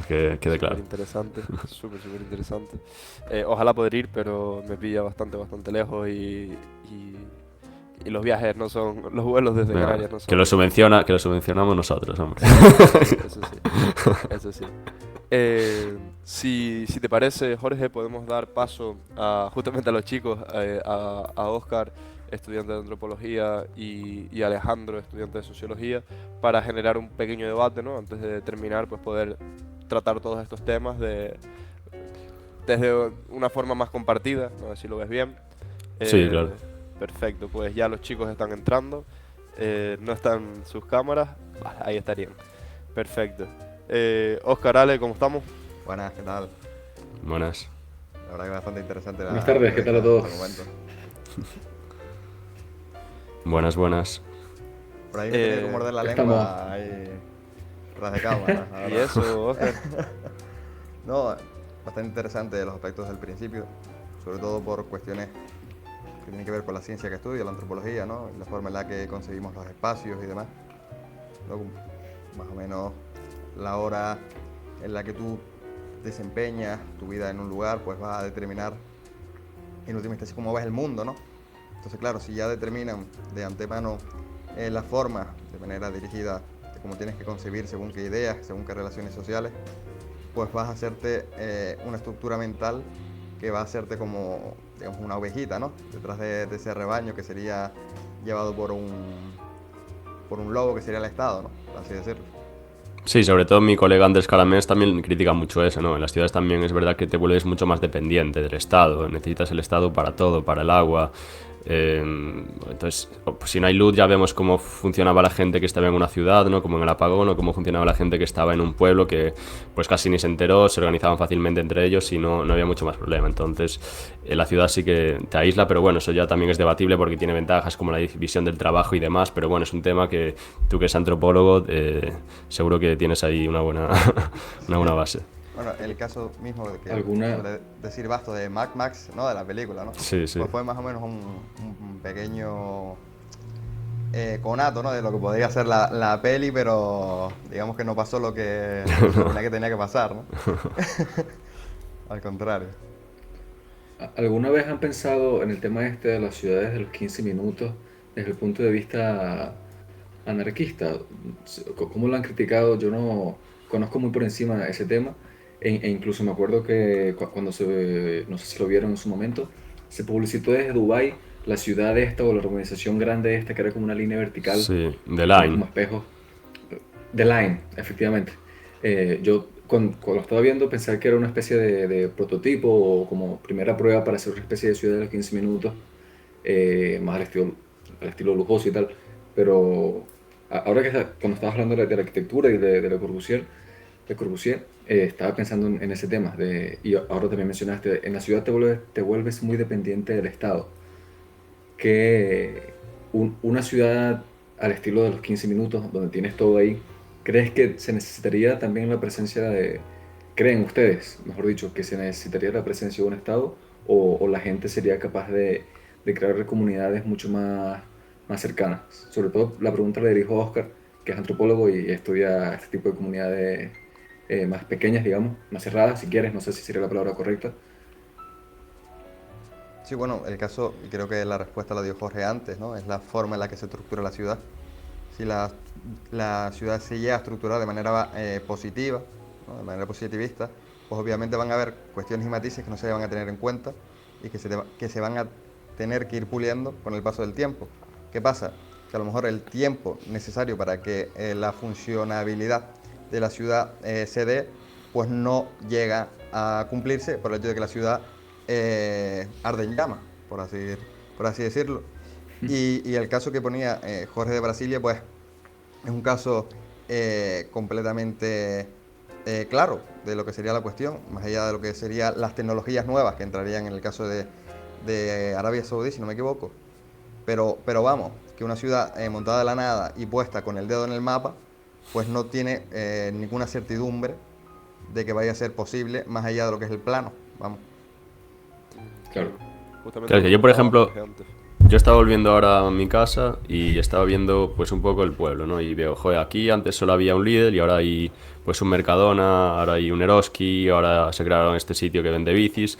que quede claro. Súper interesante, súper interesante. Ojalá poder ir, pero me pilla bastante lejos y los viajes no son, los vuelos desde Venga, Canarias no son... que lo subvencionamos nosotros, hombre. Eso sí, eso sí. Si te parece, Jorge, podemos dar paso justamente a los chicos, a Óscar, estudiante de antropología, y a Alejandro, estudiante de sociología, para generar un pequeño debate, ¿no? Antes de terminar, pues poder tratar todos estos temas desde una forma más compartida, no sé si lo ves bien. Sí, claro. Perfecto, pues ya los chicos están entrando, no están sus cámaras, vale, ahí estarían. Perfecto. Óscar, Ale, ¿cómo estamos? Buenas, ¿qué tal? Buenas. La verdad que bastante interesante la Buenas tardes, ¿qué tal a todos? momento. Buenas. Por ahí me tenía que morder la estamos. lengua ahí tras de cámara. la ¿Y verdad. eso, Óscar? No, bastante interesante los aspectos del principio, sobre todo por cuestiones que tienen que ver con la ciencia que estudio, la antropología, ¿no? La forma en la que concebimos los espacios y demás. Luego, más o menos la hora en la que tú desempeñas tu vida en un lugar, pues va a determinar en última instancia cómo ves el mundo, ¿no? Entonces, claro, si ya determinan de antemano la forma, de manera dirigida, de cómo tienes que concebir según qué ideas, según qué relaciones sociales, pues vas a hacerte una estructura mental que va a hacerte como, digamos, una ovejita, ¿no? Detrás de ese rebaño que sería llevado por un lobo que sería el Estado, ¿no? Por así decirlo. Sí, sobre todo mi colega Andrés Calamés también critica mucho eso, ¿no? En las ciudades también es verdad que te vuelves mucho más dependiente del Estado, necesitas el Estado para todo, para el agua. Entonces, pues, si no hay luz ya vemos cómo funcionaba la gente que estaba en una ciudad, ¿no? Como en el apagón, o cómo funcionaba la gente que estaba en un pueblo que pues casi ni se enteró, se organizaban fácilmente entre ellos y no había mucho más problema. Entonces, la ciudad sí que te aísla, pero bueno, eso ya también es debatible porque tiene ventajas como la división del trabajo y demás, pero bueno, es un tema que tú que eres antropólogo seguro que tienes ahí una buena, una buena base. Bueno, el caso mismo de que ¿Alguna? suele decir Basto de Mad Max, ¿no? De la película, ¿no? Sí, sí. Pues fue más o menos un pequeño conato, ¿no? De lo que podría ser la peli, pero digamos que no pasó lo que tenía que pasar, ¿no? Al contrario. ¿Alguna vez han pensado en el tema este de las ciudades de los 15 minutos desde el punto de vista anarquista? ¿Cómo lo han criticado? Yo no conozco muy por encima ese tema e incluso me acuerdo que cuando no sé si lo vieron en su momento, se publicitó desde Dubái la ciudad esta o la organización grande esta que era como una línea vertical Sí, The que tenía Line. como espejos. The Line, efectivamente. Yo cuando lo estaba viendo pensaba que era una especie de prototipo o como primera prueba para hacer una especie de ciudad de los 15 minutos, más al estilo lujoso y tal. Pero ahora cuando estabas hablando de la arquitectura y de Le Corbusier, estaba pensando en ese tema. Y ahora también mencionaste, en la ciudad te vuelves muy dependiente del Estado. Que una ciudad al estilo de los 15 minutos, donde tienes todo ahí, ¿crees que se necesitaría también la presencia creen ustedes, mejor dicho, que se necesitaría la presencia de un Estado o la gente sería capaz de crear comunidades mucho más cercanas? Sobre todo la pregunta la dirijo a Oscar, que es antropólogo y estudia este tipo de comunidades más pequeñas, digamos, más cerradas, si quieres, no sé si sería la palabra correcta. Sí, bueno, el caso, y creo que la respuesta la dio Jorge antes, ¿no? Es la forma en la que se estructura la ciudad. Si la ciudad se llega a estructurar de manera positiva, ¿no? De manera positivista, pues obviamente van a haber cuestiones y matices que no se van a tener en cuenta y que se van a tener que ir puliendo con el paso del tiempo. ¿Qué pasa? Que a lo mejor el tiempo necesario para que la funcionabilidad de la ciudad se dé, pues no llega a cumplirse por el hecho de que la ciudad arde en llama, por así decirlo. Y el caso que ponía Jorge de Brasilia, pues es un caso completamente claro de lo que sería la cuestión, más allá de lo que serían las tecnologías nuevas que entrarían en el caso de Arabia Saudí, si no me equivoco. Pero vamos, que una ciudad montada de la nada y puesta con el dedo en el mapa, pues no tiene ninguna certidumbre de que vaya a ser posible más allá de lo que es el plano, vamos. Claro. Justamente Claro, lo que yo, por comentaba ejemplo, Jorge antes. yo estaba volviendo ahora a mi casa y estaba viendo pues un poco el pueblo, ¿no? Y veo, joder, aquí antes solo había un Lidl y ahora hay pues un Mercadona, ahora hay un Eroski, ahora se crearon este sitio que vende bicis.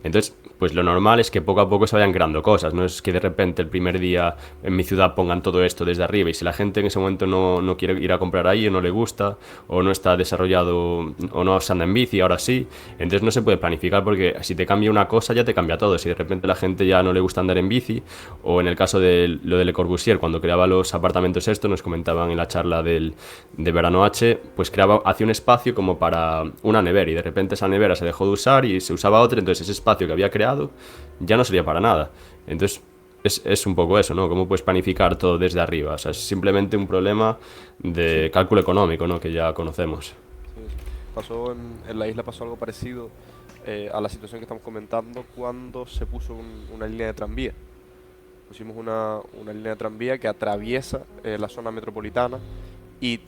Entonces, pues lo normal es que poco a poco se vayan creando cosas, no es que de repente el primer día en mi ciudad pongan todo esto desde arriba y si la gente en ese momento no quiere ir a comprar ahí o no le gusta o no está desarrollado o no se anda en bici, ahora sí, entonces no se puede planificar porque si te cambia una cosa ya te cambia todo, si de repente la gente ya no le gusta andar en bici o en el caso de lo de Le Corbusier cuando creaba los apartamentos esto, nos comentaban en la charla de Verano H, pues hacía un espacio como para una nevera y de repente esa nevera se dejó de usar y se usaba otra, entonces ese espacio que había creado ya no sería para nada. Entonces es un poco eso, ¿no? ¿Cómo puedes planificar todo desde arriba? O sea, es simplemente un problema de cálculo económico, ¿no? Que ya conocemos. Sí, sí. Pasó en la isla pasó algo parecido a la situación que estamos comentando cuando se puso una línea de tranvía. Pusimos una línea de tranvía que atraviesa la zona metropolitana y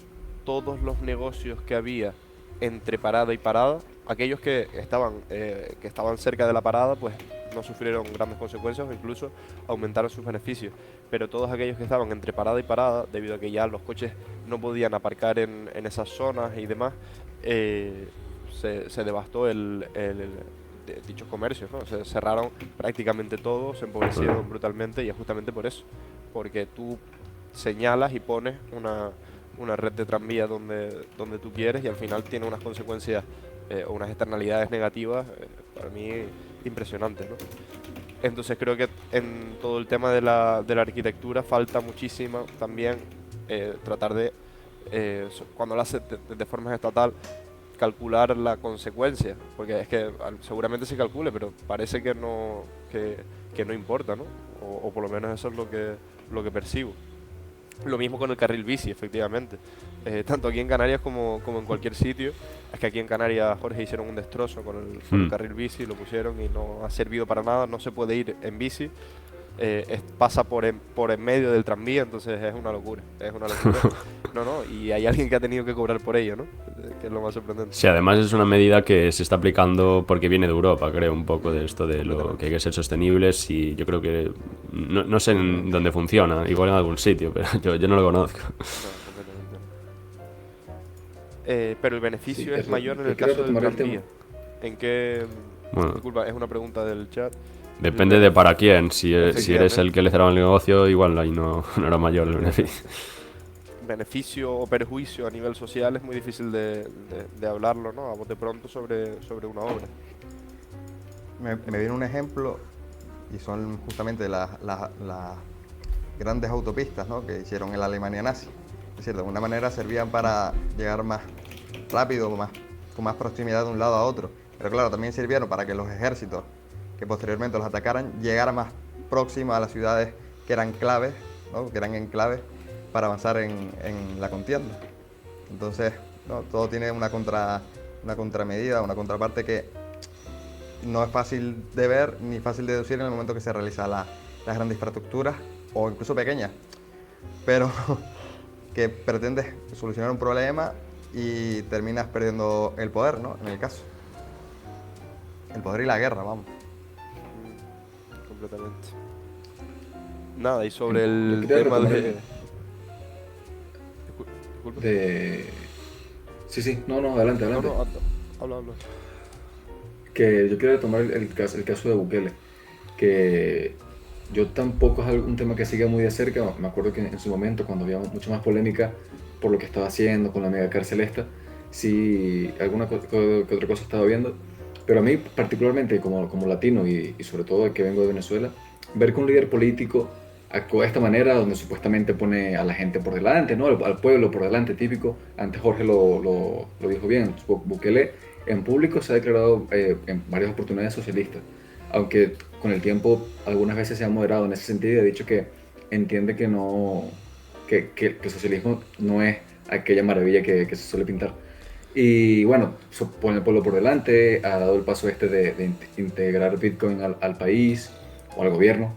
todos los negocios que había entre parada y parada, aquellos que estaban cerca de la parada, pues no sufrieron grandes consecuencias o incluso aumentaron sus beneficios. Pero todos aquellos que estaban entre parada y parada, debido a que ya los coches no podían aparcar en esas zonas y demás, se devastó dichos comercios, ¿no? Se cerraron prácticamente todos, se empobrecieron brutalmente y es justamente por eso, porque tú señalas y pones una red de tranvías donde tú quieres y al final tiene unas consecuencias o unas externalidades negativas para mí impresionantes, ¿no? Entonces creo que en todo el tema de la arquitectura falta muchísimo también tratar de, cuando lo hace de forma estatal, calcular la consecuencia, porque es que seguramente se calcule, pero parece que no importa, ¿no? O por lo menos eso es lo que percibo. Lo mismo con el carril bici, efectivamente. Tanto aquí en Canarias como en cualquier sitio. Es que aquí en Canarias, Jorge, hicieron un destrozo con el carril bici, lo pusieron y no ha servido para nada. No se puede ir en bici. Pasa por en medio del tranvía, entonces es una locura. Es una locura. No, y hay alguien que ha tenido que cobrar por ello, ¿no? Que es lo más sorprendente. Sí, además es una medida que se está aplicando porque viene de Europa, creo, un poco de esto de lo que hay que ser sostenibles y yo creo que no sé en dónde funciona, igual en algún sitio, pero yo no lo conozco. No, completamente no. Pero el beneficio Sí, es mayor en yo el quiero caso del retomar el tema. tranvía. ¿En qué? Bueno, Disculpa, es una pregunta del chat. depende de para quién. Si eres Efectivamente. el que le cerraba el negocio, igual ahí no era mayor el beneficio. Beneficio o perjuicio a nivel social es muy difícil de hablarlo, ¿no? A bote pronto sobre una obra. Me viene un ejemplo y son justamente las grandes autopistas, ¿no?, que hicieron en la Alemania nazi. Es decir, de alguna manera servían para llegar más rápido, con más proximidad de un lado a otro. Pero claro, también sirvieron para que los ejércitos que posteriormente los atacaran llegaran más próximos a las ciudades que eran claves, ¿no?, que eran enclaves para avanzar en la contienda. Entonces, ¿no?, todo tiene una contramedida, una contraparte que no es fácil de ver ni fácil de deducir en el momento que se realizan las grandes infraestructuras o incluso pequeñas, pero que pretendes solucionar un problema y terminas perdiendo el poder, ¿no? En el caso. El poder y la guerra, vamos. Completamente. Nada, y sobre Yo el quería tema retomar Disculpa. de... Sí, no, adelante, No, adelante. habla. Que yo quería retomar el caso de Bukele, que yo tampoco es un tema que siga muy de cerca. Me acuerdo que en su momento, cuando había mucha más polémica por lo que estaba haciendo con la mega cárcel esta, sí, alguna que otra cosa estaba viendo. Pero a mí, particularmente como latino y sobre todo que vengo de Venezuela, ver que un líder político actúa de esta manera, donde supuestamente pone a la gente por delante, ¿no?, al pueblo por delante, típico. Antes Jorge lo dijo bien, Bukele en público se ha declarado en varias oportunidades socialista, aunque con el tiempo algunas veces se ha moderado en ese sentido y ha dicho que entiende que no, que el socialismo no es aquella maravilla que se suele pintar. Y bueno, pone el pueblo por delante, ha dado el paso este de integrar Bitcoin al país o al gobierno.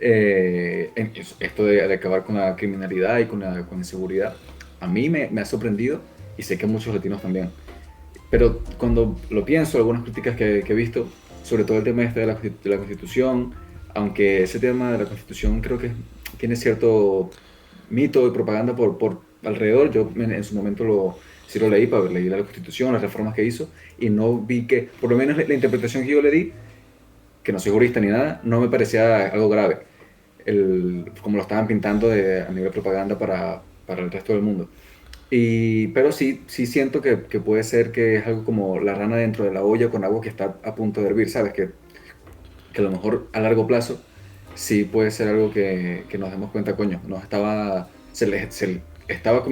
Esto de acabar con la criminalidad y con la inseguridad, a mí me ha sorprendido y sé que a muchos latinos también. Pero cuando lo pienso, algunas críticas que he visto, sobre todo el tema este de la Constitución, aunque ese tema de la Constitución creo que tiene cierto mito y propaganda por alrededor, yo en su momento sí lo leí, leí la Constitución, las reformas que hizo, y no vi que, por lo menos la interpretación que yo le di, que no soy jurista ni nada, no me parecía algo grave, como lo estaban pintando a nivel propaganda para el resto del mundo. Pero sí siento que puede ser que es algo como la rana dentro de la olla con agua que está a punto de hervir, ¿sabes? Que a lo mejor a largo plazo sí puede ser algo que nos demos cuenta, coño, se le estaba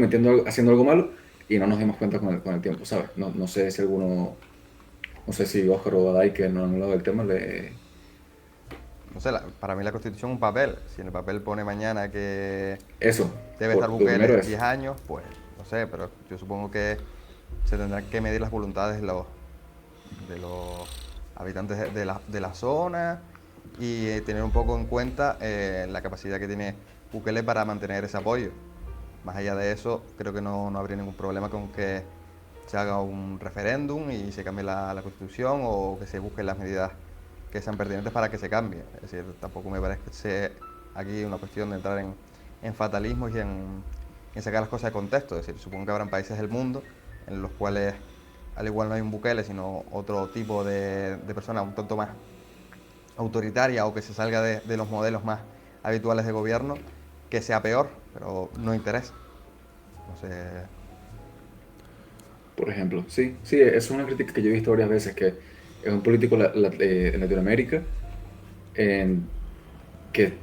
haciendo algo malo y no nos dimos cuenta con el tiempo, ¿sabes? No sé si no sé si Oscar o Adai, que no han hablado del tema, No sé, para mí la Constitución es un papel. Si en el papel pone mañana que eso, debe estar lo primero Bukele es 10 años, pues no sé, pero yo supongo que se tendrán que medir las voluntades de los habitantes de la zona y tener un poco en cuenta la capacidad que tiene Bukele para mantener ese apoyo. Más allá de eso, creo que no habría ningún problema con que se haga un referéndum y se cambie la Constitución o que se busquen las medidas que sean pertinentes para que se cambie. Es decir, tampoco me parece que sea aquí una cuestión de entrar en fatalismos y en sacar las cosas de contexto. Es decir, supongo que habrán países del mundo en los cuales al igual no hay un Bukele, sino otro tipo de persona un tanto más autoritaria o que se salga de los modelos más habituales de gobierno, que sea peor, pero no interesa. No sé. Por ejemplo, sí, sí, eso es una crítica que yo he visto varias veces, que es un político en Latinoamérica en, que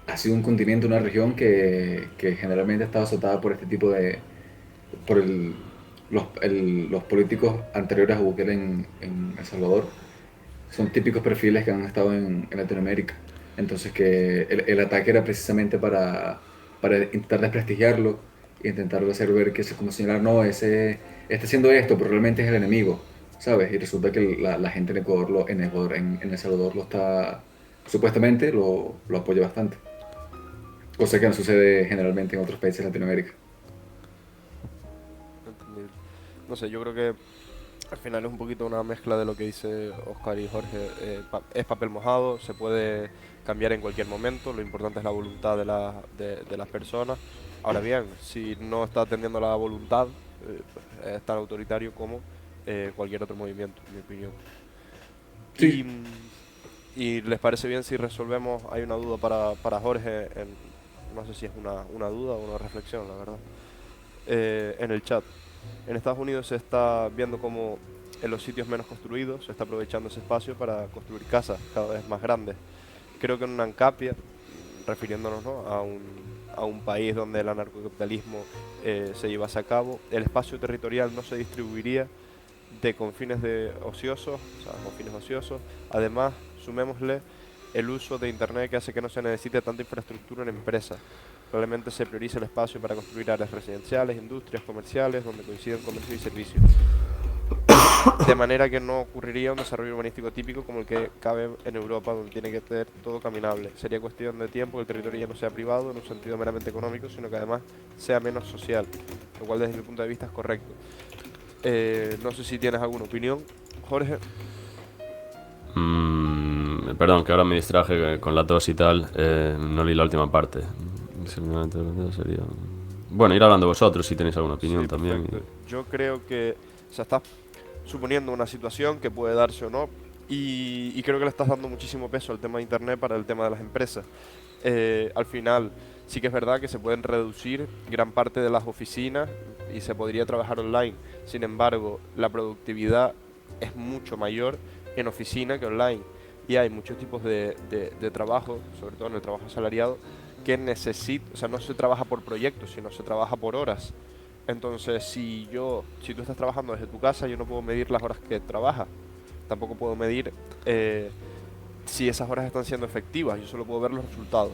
ha sido un continente, una región que generalmente ha estado azotada por este tipo de, por los políticos anteriores a Bukele en El Salvador. Son típicos perfiles que han estado en Latinoamérica. Entonces que el ataque era precisamente para intentar desprestigiarlo e intentar hacer ver que es como señalar, no, ese está haciendo esto, pero realmente es el enemigo, ¿sabes? Y resulta que la gente en Ecuador, en El Salvador lo está, supuestamente lo apoya bastante. Cosa que no sucede generalmente en otros países de Latinoamérica. Entendible. No sé, yo creo que al final es un poquito una mezcla de lo que dice Oscar y Jorge. Es papel mojado, se puede cambiar en cualquier momento, lo importante es la voluntad de las personas. Ahora bien, si no está atendiendo la voluntad, pues es tan autoritario como cualquier otro movimiento, en mi opinión. Y, Sí, y les parece bien si resolvemos, hay una duda para Jorge, no sé si es una duda o una reflexión, la verdad, en el chat. En Estados Unidos se está viendo como en los sitios menos construidos se está aprovechando ese espacio para construir casas cada vez más grandes. Creo que en una Ancapia, refiriéndonos, ¿no?, a un país donde el anarcocapitalismo se llevase a cabo, el espacio territorial no se distribuiría con fines ociosos, o sea, con fines ociosos. Además, sumémosle el uso de Internet que hace que no se necesite tanta infraestructura en empresas. Probablemente se priorice el espacio para construir áreas residenciales, industrias, comerciales, donde coinciden comercio y servicios. De manera que no ocurriría un desarrollo urbanístico típico como el que cabe en Europa, donde tiene que ser todo caminable. Sería cuestión de tiempo que el territorio ya no sea privado en un sentido meramente económico, sino que además sea menos social, lo cual desde mi punto de vista es correcto. No sé si tienes alguna opinión, Jorge. Perdón, que ahora me distraje con la tos y tal. No leí la última parte. Simplemente sería... Bueno, ir hablando vosotros si tenéis alguna opinión Sí, también. perfecto. Yo creo que se está suponiendo una situación que puede darse o no, y creo que le estás dando muchísimo peso al tema de Internet para el tema de las empresas. Al final, sí que es verdad que se pueden reducir gran parte de las oficinas y se podría trabajar online. Sin embargo, la productividad es mucho mayor en oficina que online. Y hay muchos tipos de trabajo, sobre todo en el trabajo asalariado, que necesita, o sea, no se trabaja por proyectos, sino se trabaja por horas. Entonces, si tú estás trabajando desde tu casa, yo no puedo medir las horas que trabajas. Tampoco puedo medir si esas horas están siendo efectivas. Yo solo puedo ver los resultados.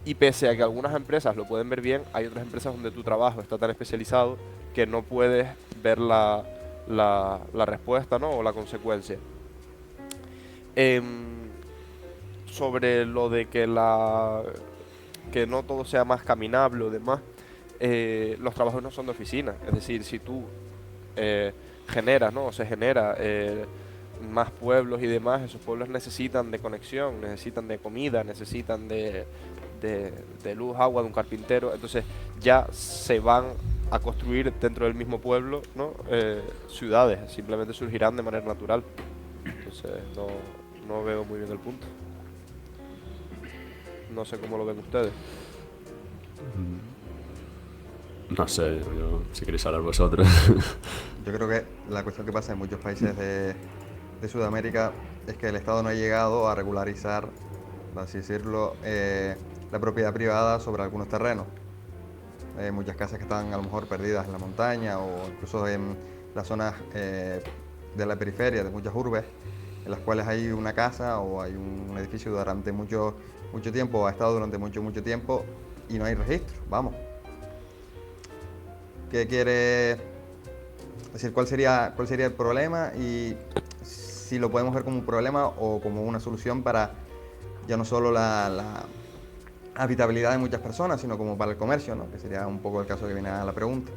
Y pese a que algunas empresas lo pueden ver bien, hay otras empresas donde tu trabajo está tan especializado que no puedes ver la respuesta, ¿no?, o la consecuencia. Em, Sobre lo de que no todo sea más caminable o demás, los trabajos no son de oficina. Es decir, si tú generas, ¿no?, o se genera más pueblos y demás, esos pueblos necesitan de conexión, necesitan de comida, necesitan de luz, agua, de un carpintero. Entonces ya se van a construir dentro del mismo pueblo, ¿no?, ciudades, simplemente surgirán de manera natural. Entonces no veo muy bien el punto. No sé cómo lo ven ustedes. No sé, si queréis hablar vosotros. Yo creo que la cuestión que pasa en muchos países de Sudamérica es que el Estado no ha llegado a regularizar, por así decirlo, la propiedad privada sobre algunos terrenos. Muchas casas que están a lo mejor perdidas en la montaña o incluso en las zonas de la periferia de muchas urbes, en las cuales hay una casa o hay un edificio durante mucho tiempo, o ha estado durante mucho tiempo y no hay registro. Vamos. ¿Qué quiere? Es decir, ¿cuál sería el problema? Y si lo podemos ver como un problema o como una solución para ya no solo la habitabilidad de muchas personas, sino como para el comercio, ¿no?, que sería un poco el caso que viene a la pregunta.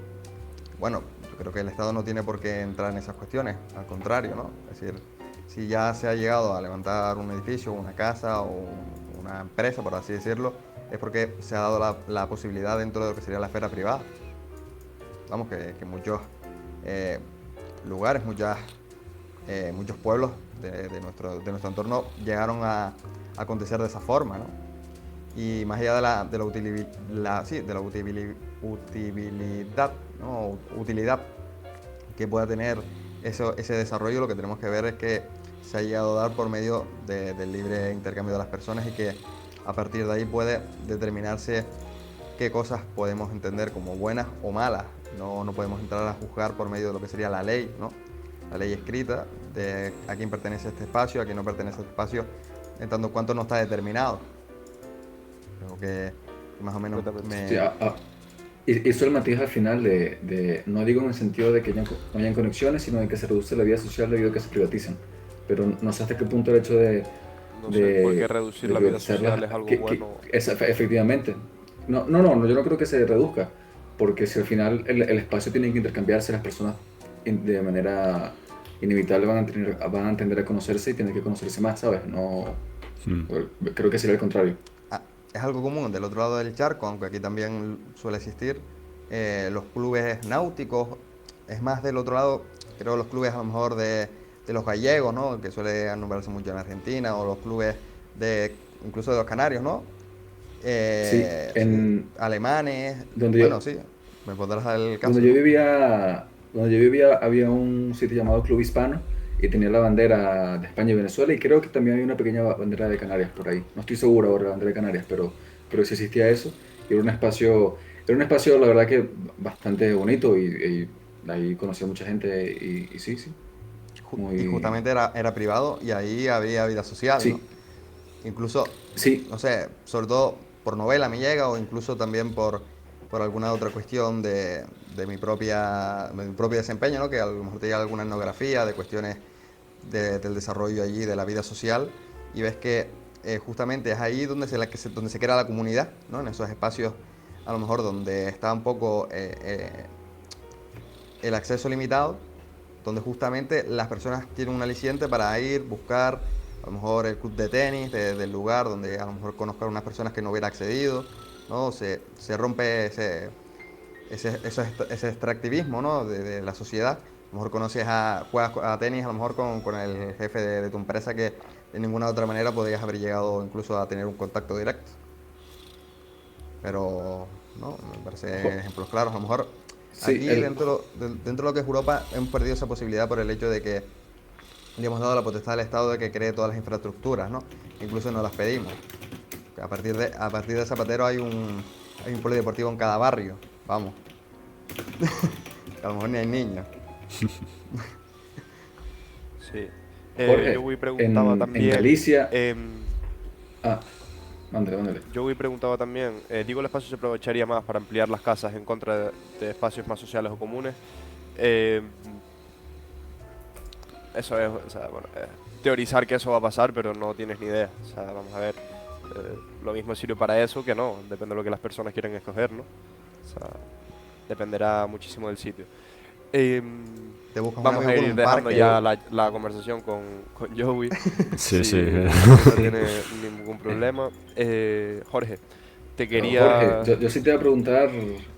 Bueno, yo creo que el Estado no tiene por qué entrar en esas cuestiones, al contrario, ¿no? Es decir, si ya se ha llegado a levantar un edificio, una casa o una empresa, por así decirlo, es porque se ha dado la posibilidad dentro de lo que sería la esfera privada. Vamos, que muchos lugares, muchos pueblos de nuestro entorno llegaron a acontecer de esa forma, ¿no? Y más allá de la utilidad ¿no? Utilidad que pueda tener ese desarrollo. Lo que tenemos que ver es que se ha llegado a dar por medio del libre intercambio de las personas y que a partir de ahí puede determinarse qué cosas podemos entender como buenas o malas. No podemos entrar a juzgar por medio de lo que sería la ley, ¿no? La ley escrita de a quién pertenece este espacio, a quién no pertenece este espacio, en tanto cuanto no está determinado. Creo que más o menos Sí, y eso el matiz al final no digo en el sentido de que no hayan conexiones, sino de que se reduce la vida social debido a que se privatizan. Pero no sé hasta qué punto el hecho No sé por qué reducir la vida privatizarlas, social es algo bueno. efectivamente. No, yo no creo que se reduzca, porque si al final el espacio tiene que intercambiarse, las personas de manera inevitable van a tender a conocerse y tienen que conocerse más, ¿sabes? No, creo que sería el contrario. Es algo común del otro lado del charco, aunque aquí también suele existir, los clubes náuticos. Es más del otro lado, creo, los clubes a lo mejor de los gallegos, ¿no? Que suele nombrarse mucho en Argentina, o los clubes incluso de los canarios, ¿no? Sí, Sí, alemanes. donde Bueno, yo, sí, me podrás dar el caso, donde yo ¿no? vivía, donde yo vivía había un sitio llamado Club Hispano y tenía la bandera de España y Venezuela, y creo que también había una pequeña bandera de Canarias por ahí. No estoy seguro ahora de la bandera de Canarias, pero sí existía eso. Y era un espacio la verdad que bastante bonito, y ahí conocí a mucha gente y sí, Y muy... justamente era privado y ahí había vida social, ¿no? Sí, Incluso, sí, no sé, sobre todo por novela me llega, o incluso también por alguna otra cuestión de mi propio desempeño, ¿no? Que a lo mejor te llega alguna etnografía de cuestiones del desarrollo allí, de la vida social, y ves que justamente es ahí donde se crea la comunidad, ¿no? En esos espacios a lo mejor donde está un poco el acceso limitado, donde justamente las personas tienen un aliciente para ir, buscar a lo mejor el club de tenis del lugar, donde a lo mejor conozcan unas personas que no hubiera accedido, ¿no? Se rompe ese extractivismo, ¿no? De la sociedad. A lo mejor juegas a tenis a lo mejor con el jefe de tu empresa, que de ninguna otra manera podrías haber llegado incluso a tener un contacto directo. Pero, ¿no? Me parece ejemplos claros. A lo mejor sí, aquí dentro de lo que es Europa hemos perdido esa posibilidad por el hecho de que le hemos dado la potestad al Estado de que cree todas las infraestructuras, ¿no? Incluso no las pedimos. A partir de Zapatero hay un polideportivo en cada barrio, vamos. A lo mejor ni hay niños. Sí. Jorge, Joey preguntaba en también. Galicia... em, Ah, mándale. Joey preguntaba también. Digo, el espacio se aprovecharía más para ampliar las casas en contra de espacios más sociales o comunes. Em, Eso es, o sea, bueno, teorizar que eso va a pasar, pero no tienes ni idea. O sea, vamos a ver. Lo mismo sirve para eso que no. Depende de lo que las personas quieren escoger, ¿no? O sea, dependerá muchísimo del sitio. Em, Te buscas un Vamos a amigo con ir un dejando parque. ya la conversación con Joey. Sí, Sí, sí. no tiene ningún problema. Jorge, te No, Jorge, quería... yo sí te voy a preguntar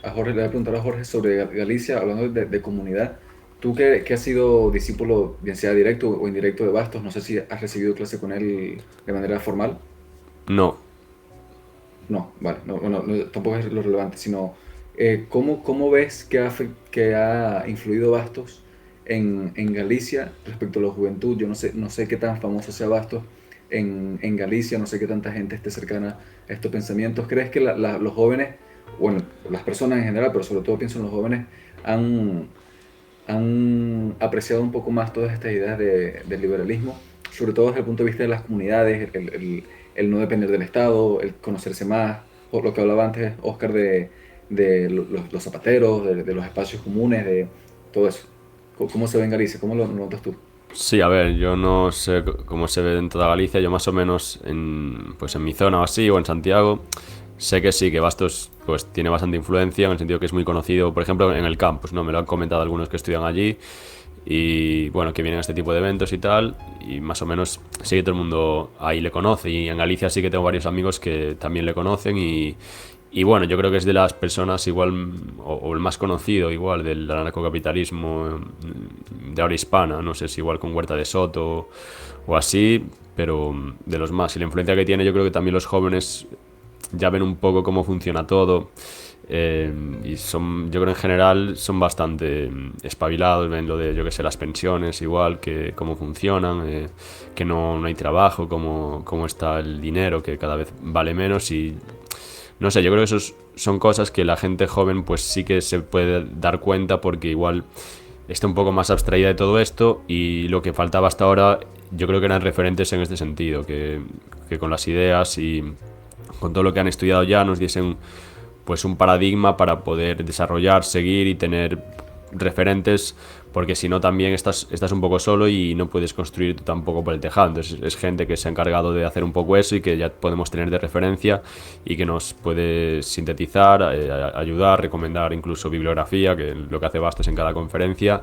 a Jorge, le voy a preguntar a Jorge sobre Galicia, hablando de comunidad. Tú que has sido discípulo, bien sea directo o indirecto de Bastos, no sé si has recibido clase con él de manera formal. No. No, vale, tampoco es lo relevante, sino ¿cómo ves que ha influido Bastos en Galicia respecto a la juventud? Yo no sé qué tan famoso sea Bastos en Galicia, no sé qué tanta gente esté cercana a estos pensamientos. ¿Crees que los jóvenes, bueno, las personas en general, pero sobre todo pienso en los jóvenes, han, han apreciado un poco más todas estas ideas del liberalismo, sobre todo desde el punto de vista de las comunidades, el no depender del Estado, el conocerse más, o lo que hablaba antes Oscar de los zapateros, de los espacios comunes, de todo eso? ¿Cómo se ve en Galicia? ¿Cómo lo notas tú? Sí, a ver, yo no sé cómo se ve en toda Galicia, yo más o menos pues en mi zona o así, o en Santiago, sé que sí, que Bastos pues tiene bastante influencia, en el sentido que es muy conocido, por ejemplo, en el campus, ¿no? Me lo han comentado algunos que estudian allí, y bueno, que vienen a este tipo de eventos y tal, y más o menos sí que todo el mundo ahí le conoce, y en Galicia sí que tengo varios amigos que también le conocen, y bueno, yo creo que es de las personas igual, o el más conocido igual del anarcocapitalismo de habla hispana, no sé si igual con Huerta de Soto o así, pero de los más. Y la influencia que tiene, yo creo que también los jóvenes ya ven un poco cómo funciona todo. Y yo creo en general son bastante espabilados, ven lo de, yo que sé, las pensiones igual, que cómo funcionan, que no hay trabajo, cómo está el dinero, que cada vez vale menos y no sé, yo creo que esos son cosas que la gente joven pues sí que se puede dar cuenta porque igual está un poco más abstraída de todo esto y lo que faltaba hasta ahora yo creo que eran referentes en este sentido, que con las ideas y con todo lo que han estudiado ya nos diesen pues un paradigma para poder desarrollar, seguir y tener referentes, porque si no también estás un poco solo y no puedes construir tú tampoco por el tejado. Entonces es gente que se ha encargado de hacer un poco eso y que ya podemos tener de referencia y que nos puede sintetizar, ayudar, recomendar incluso bibliografía, que lo que hace Bastos en cada conferencia,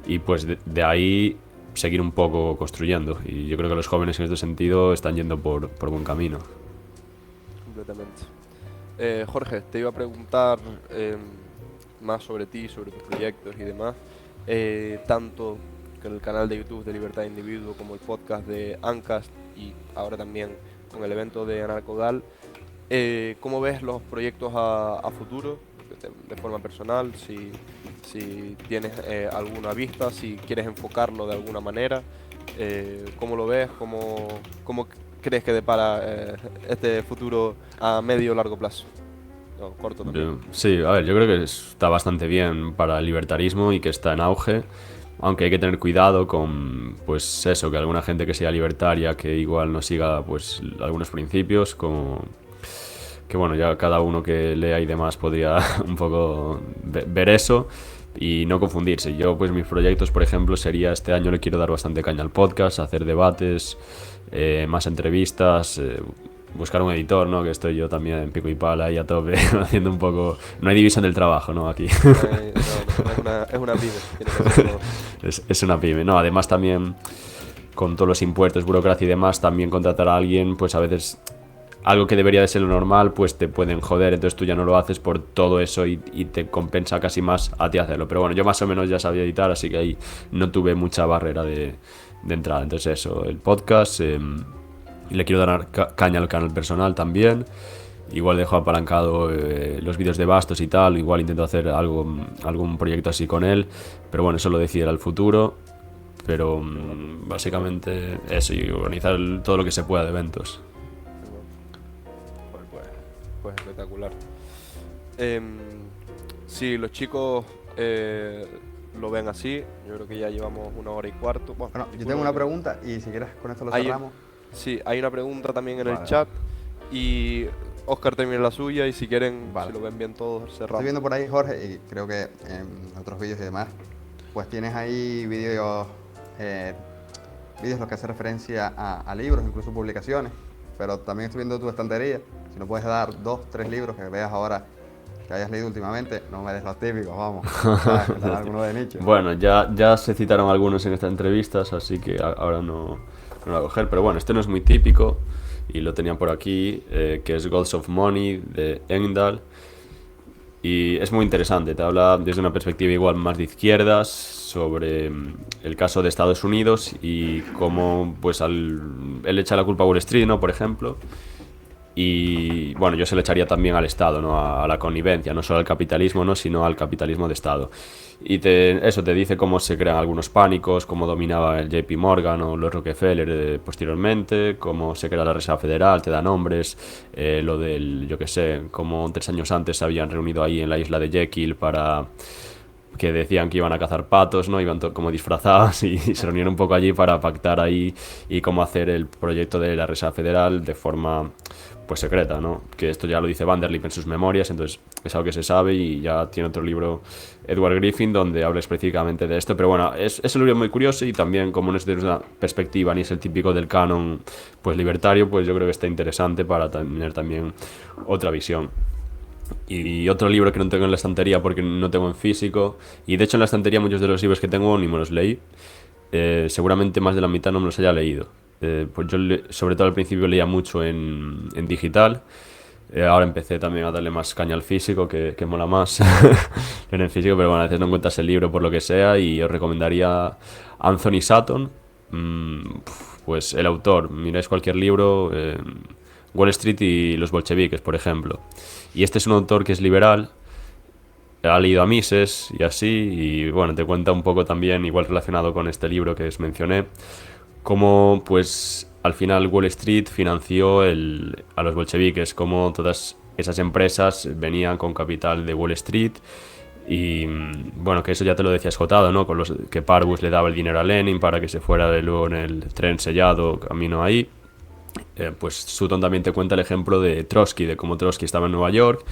y pues de ahí seguir un poco construyendo. Y yo creo que los jóvenes en este sentido están yendo por buen camino. Completamente. Jorge, te iba a preguntar más sobre ti, sobre tus proyectos y demás, tanto con el canal de YouTube de Libertad de Individuo como el podcast de Ancast y ahora también con el evento de Anarcogal. ¿Cómo ves los proyectos a futuro, de forma personal? Si tienes alguna vista, si quieres enfocarlo de alguna manera, ¿cómo lo ves? ¿Cómo crees que depara este futuro a medio o largo plazo? No, corto también. Sí, a ver, yo creo que está bastante bien para el libertarismo y que está en auge, aunque hay que tener cuidado con, pues eso, que alguna gente que sea libertaria, que igual no siga, pues, algunos principios, como que bueno, ya cada uno que lea y demás podría un poco ver eso y no confundirse. Yo, pues, mis proyectos, por ejemplo, sería este año le quiero dar bastante caña al podcast, hacer debates, más entrevistas, buscar un editor, ¿no? Que estoy yo también en pico y pala y a tope, haciendo un poco... No hay división del trabajo, ¿no? Aquí. No, es una pyme. Tiene que hacerlo. Es una pyme. No, además también con todos los impuestos, burocracia y demás, también contratar a alguien, pues a veces algo que debería de ser lo normal, pues te pueden joder, entonces tú ya no lo haces por todo eso y te compensa casi más a ti hacerlo. Pero bueno, yo más o menos ya sabía editar, así que ahí no tuve mucha barrera de entrada. Entonces eso, el podcast... Y le quiero dar caña al canal personal también. Igual dejo apalancado los vídeos de Bastos y tal. Igual intento hacer algún proyecto así con él. Pero bueno, eso lo decidirá el futuro. Pero básicamente eso, y organizar todo lo que se pueda de eventos. Pues espectacular. Si los chicos lo ven así, yo creo que ya llevamos 1 hora y cuarto. Bueno, yo tengo una pregunta y si quieres con esto lo cerramos. Sí, hay una pregunta también en el chat y Oscar termina la suya y si quieren, si lo ven bien todos, cerramos. Estoy viendo por ahí, Jorge, y creo que en otros vídeos y demás, pues tienes ahí vídeos los que hacen referencia a libros, incluso publicaciones, pero también estoy viendo tu estantería. Si no puedes dar 2, 3 libros que veas ahora que hayas leído últimamente, no me des los típicos, vamos. Alguno de nicho. Bueno, ya se citaron algunos en estas entrevistas, así que ahora no lo voy a coger, pero bueno, este no es muy típico y lo tenía por aquí, que es Gods of Money de Engdahl, y es muy interesante, te habla desde una perspectiva igual más de izquierdas sobre el caso de Estados Unidos y cómo pues él echa la culpa a Wall Street, ¿no? Por ejemplo. Y bueno, yo se le echaría también al Estado, ¿no? A la connivencia, no solo al capitalismo, ¿no? Sino al capitalismo de Estado. Y eso te dice cómo se crean algunos pánicos, cómo dominaba el JP Morgan o los Rockefeller posteriormente, cómo se crea la Reserva Federal, te da nombres, lo del, yo qué sé, cómo 3 años antes se habían reunido ahí en la isla de Jekyll para... que decían que iban a cazar patos, ¿no? Iban como disfrazados y se reunieron un poco allí para pactar ahí y cómo hacer el proyecto de la Reserva Federal de forma... pues secreta, ¿no? Que esto ya lo dice Vanderlip en sus memorias, entonces es algo que se sabe y ya tiene otro libro, Edward Griffin, donde habla específicamente de esto, pero bueno, es un libro muy curioso y también como no es de una perspectiva ni es el típico del canon pues libertario, pues yo creo que está interesante para tener también otra visión. Y otro libro que no tengo en la estantería porque no tengo en físico, y de hecho en la estantería muchos de los libros que tengo ni me los leí, seguramente más de la mitad no me los haya leído. Pues yo sobre todo al principio leía mucho en digital, ahora empecé también a darle más caña al físico, que mola más en el físico, pero bueno, a veces no encuentras el libro por lo que sea, y os recomendaría Anthony Sutton, pues el autor, miráis cualquier libro, Wall Street y los bolcheviques, por ejemplo, y este es un autor que es liberal, ha leído a Mises y así, y bueno, te cuenta un poco también, igual relacionado con este libro que os mencioné, cómo pues al final Wall Street financió a los bolcheviques, cómo todas esas empresas venían con capital de Wall Street y bueno, que eso ya te lo decía esgotado, ¿no? Con los que Parvus le daba el dinero a Lenin para que se fuera de luego en el tren sellado camino ahí. Pues Sutton también te cuenta el ejemplo de Trotsky, de cómo Trotsky estaba en Nueva York,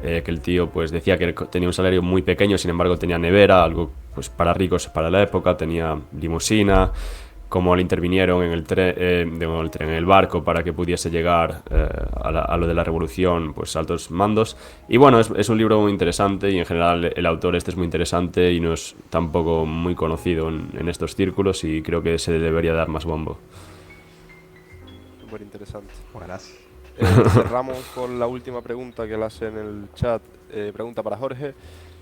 que el tío pues decía que tenía un salario muy pequeño, sin embargo tenía nevera, algo pues para ricos para la época, tenía limusina, cómo le intervinieron en en el barco para que pudiese llegar a lo de la revolución, pues altos mandos. Y bueno, es un libro muy interesante y en general el autor este es muy interesante y no es tampoco muy conocido en estos círculos y creo que se debería dar más bombo. Súper interesante. Buenas. Cerramos con la última pregunta que le hace en el chat. Pregunta para Jorge.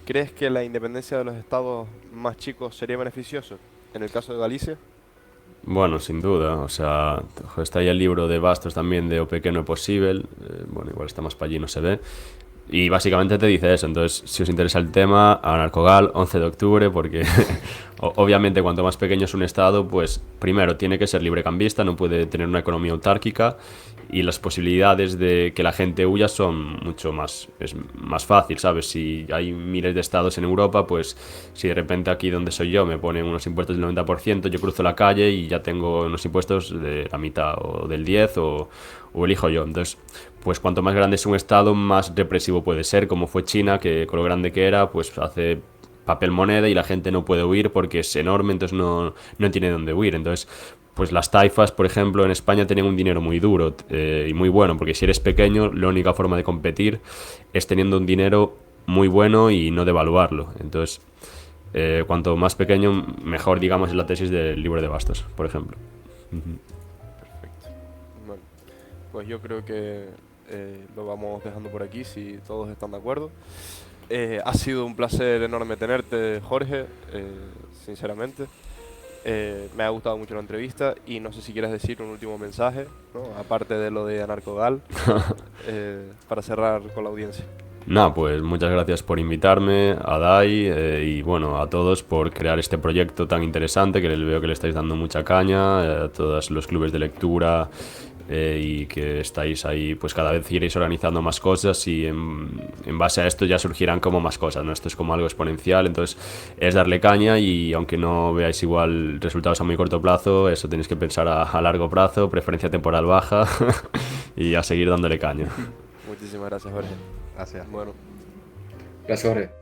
¿Crees que la independencia de los estados más chicos sería beneficioso en el caso de Galicia? Bueno, sin duda, o sea, está ahí el libro de Bastos también de O Pequeno é Posíbel, bueno, igual está más para allí, no se ve, y básicamente te dice eso. Entonces, si os interesa el tema, Anarcogal, 11 de octubre, porque obviamente cuanto más pequeño es un estado, pues primero tiene que ser librecambista, no puede tener una economía autárquica y las posibilidades de que la gente huya son mucho más, es más fácil, ¿sabes? Si hay miles de estados en Europa, pues si de repente aquí donde soy yo me ponen unos impuestos del 90%, yo cruzo la calle y ya tengo unos impuestos de la mitad o del 10 o elijo yo. Entonces, pues cuanto más grande es un estado, más represivo puede ser, como fue China, que con lo grande que era, pues hace papel moneda y la gente no puede huir porque es enorme, entonces no tiene dónde huir. Entonces, pues las taifas, por ejemplo, en España tenían un dinero muy duro y muy bueno, porque si eres pequeño, la única forma de competir es teniendo un dinero muy bueno y no devaluarlo. Entonces, cuanto más pequeño, mejor, digamos, es la tesis del libro de Bastos, por ejemplo. Perfecto. Bueno, pues yo creo que lo vamos dejando por aquí, si todos están de acuerdo. Ha sido un placer enorme tenerte, Jorge, sinceramente. Me ha gustado mucho la entrevista y no sé si quieres decir un último mensaje, ¿no? Aparte de lo de Anarcogal, para cerrar con la audiencia. Nada, pues muchas gracias por invitarme, a Dai y bueno, a todos por crear este proyecto tan interesante que veo que le estáis dando mucha caña, a todos los clubes de lectura y que estáis ahí, pues cada vez iréis organizando más cosas y en base a esto ya surgirán como más cosas, ¿no? Esto es como algo exponencial, entonces es darle caña y aunque no veáis igual resultados a muy corto plazo, eso tenéis que pensar a largo plazo, preferencia temporal baja y a seguir dándole caña. Muchísimas gracias, Jorge. Gracias. Bueno. Gracias, Jorge.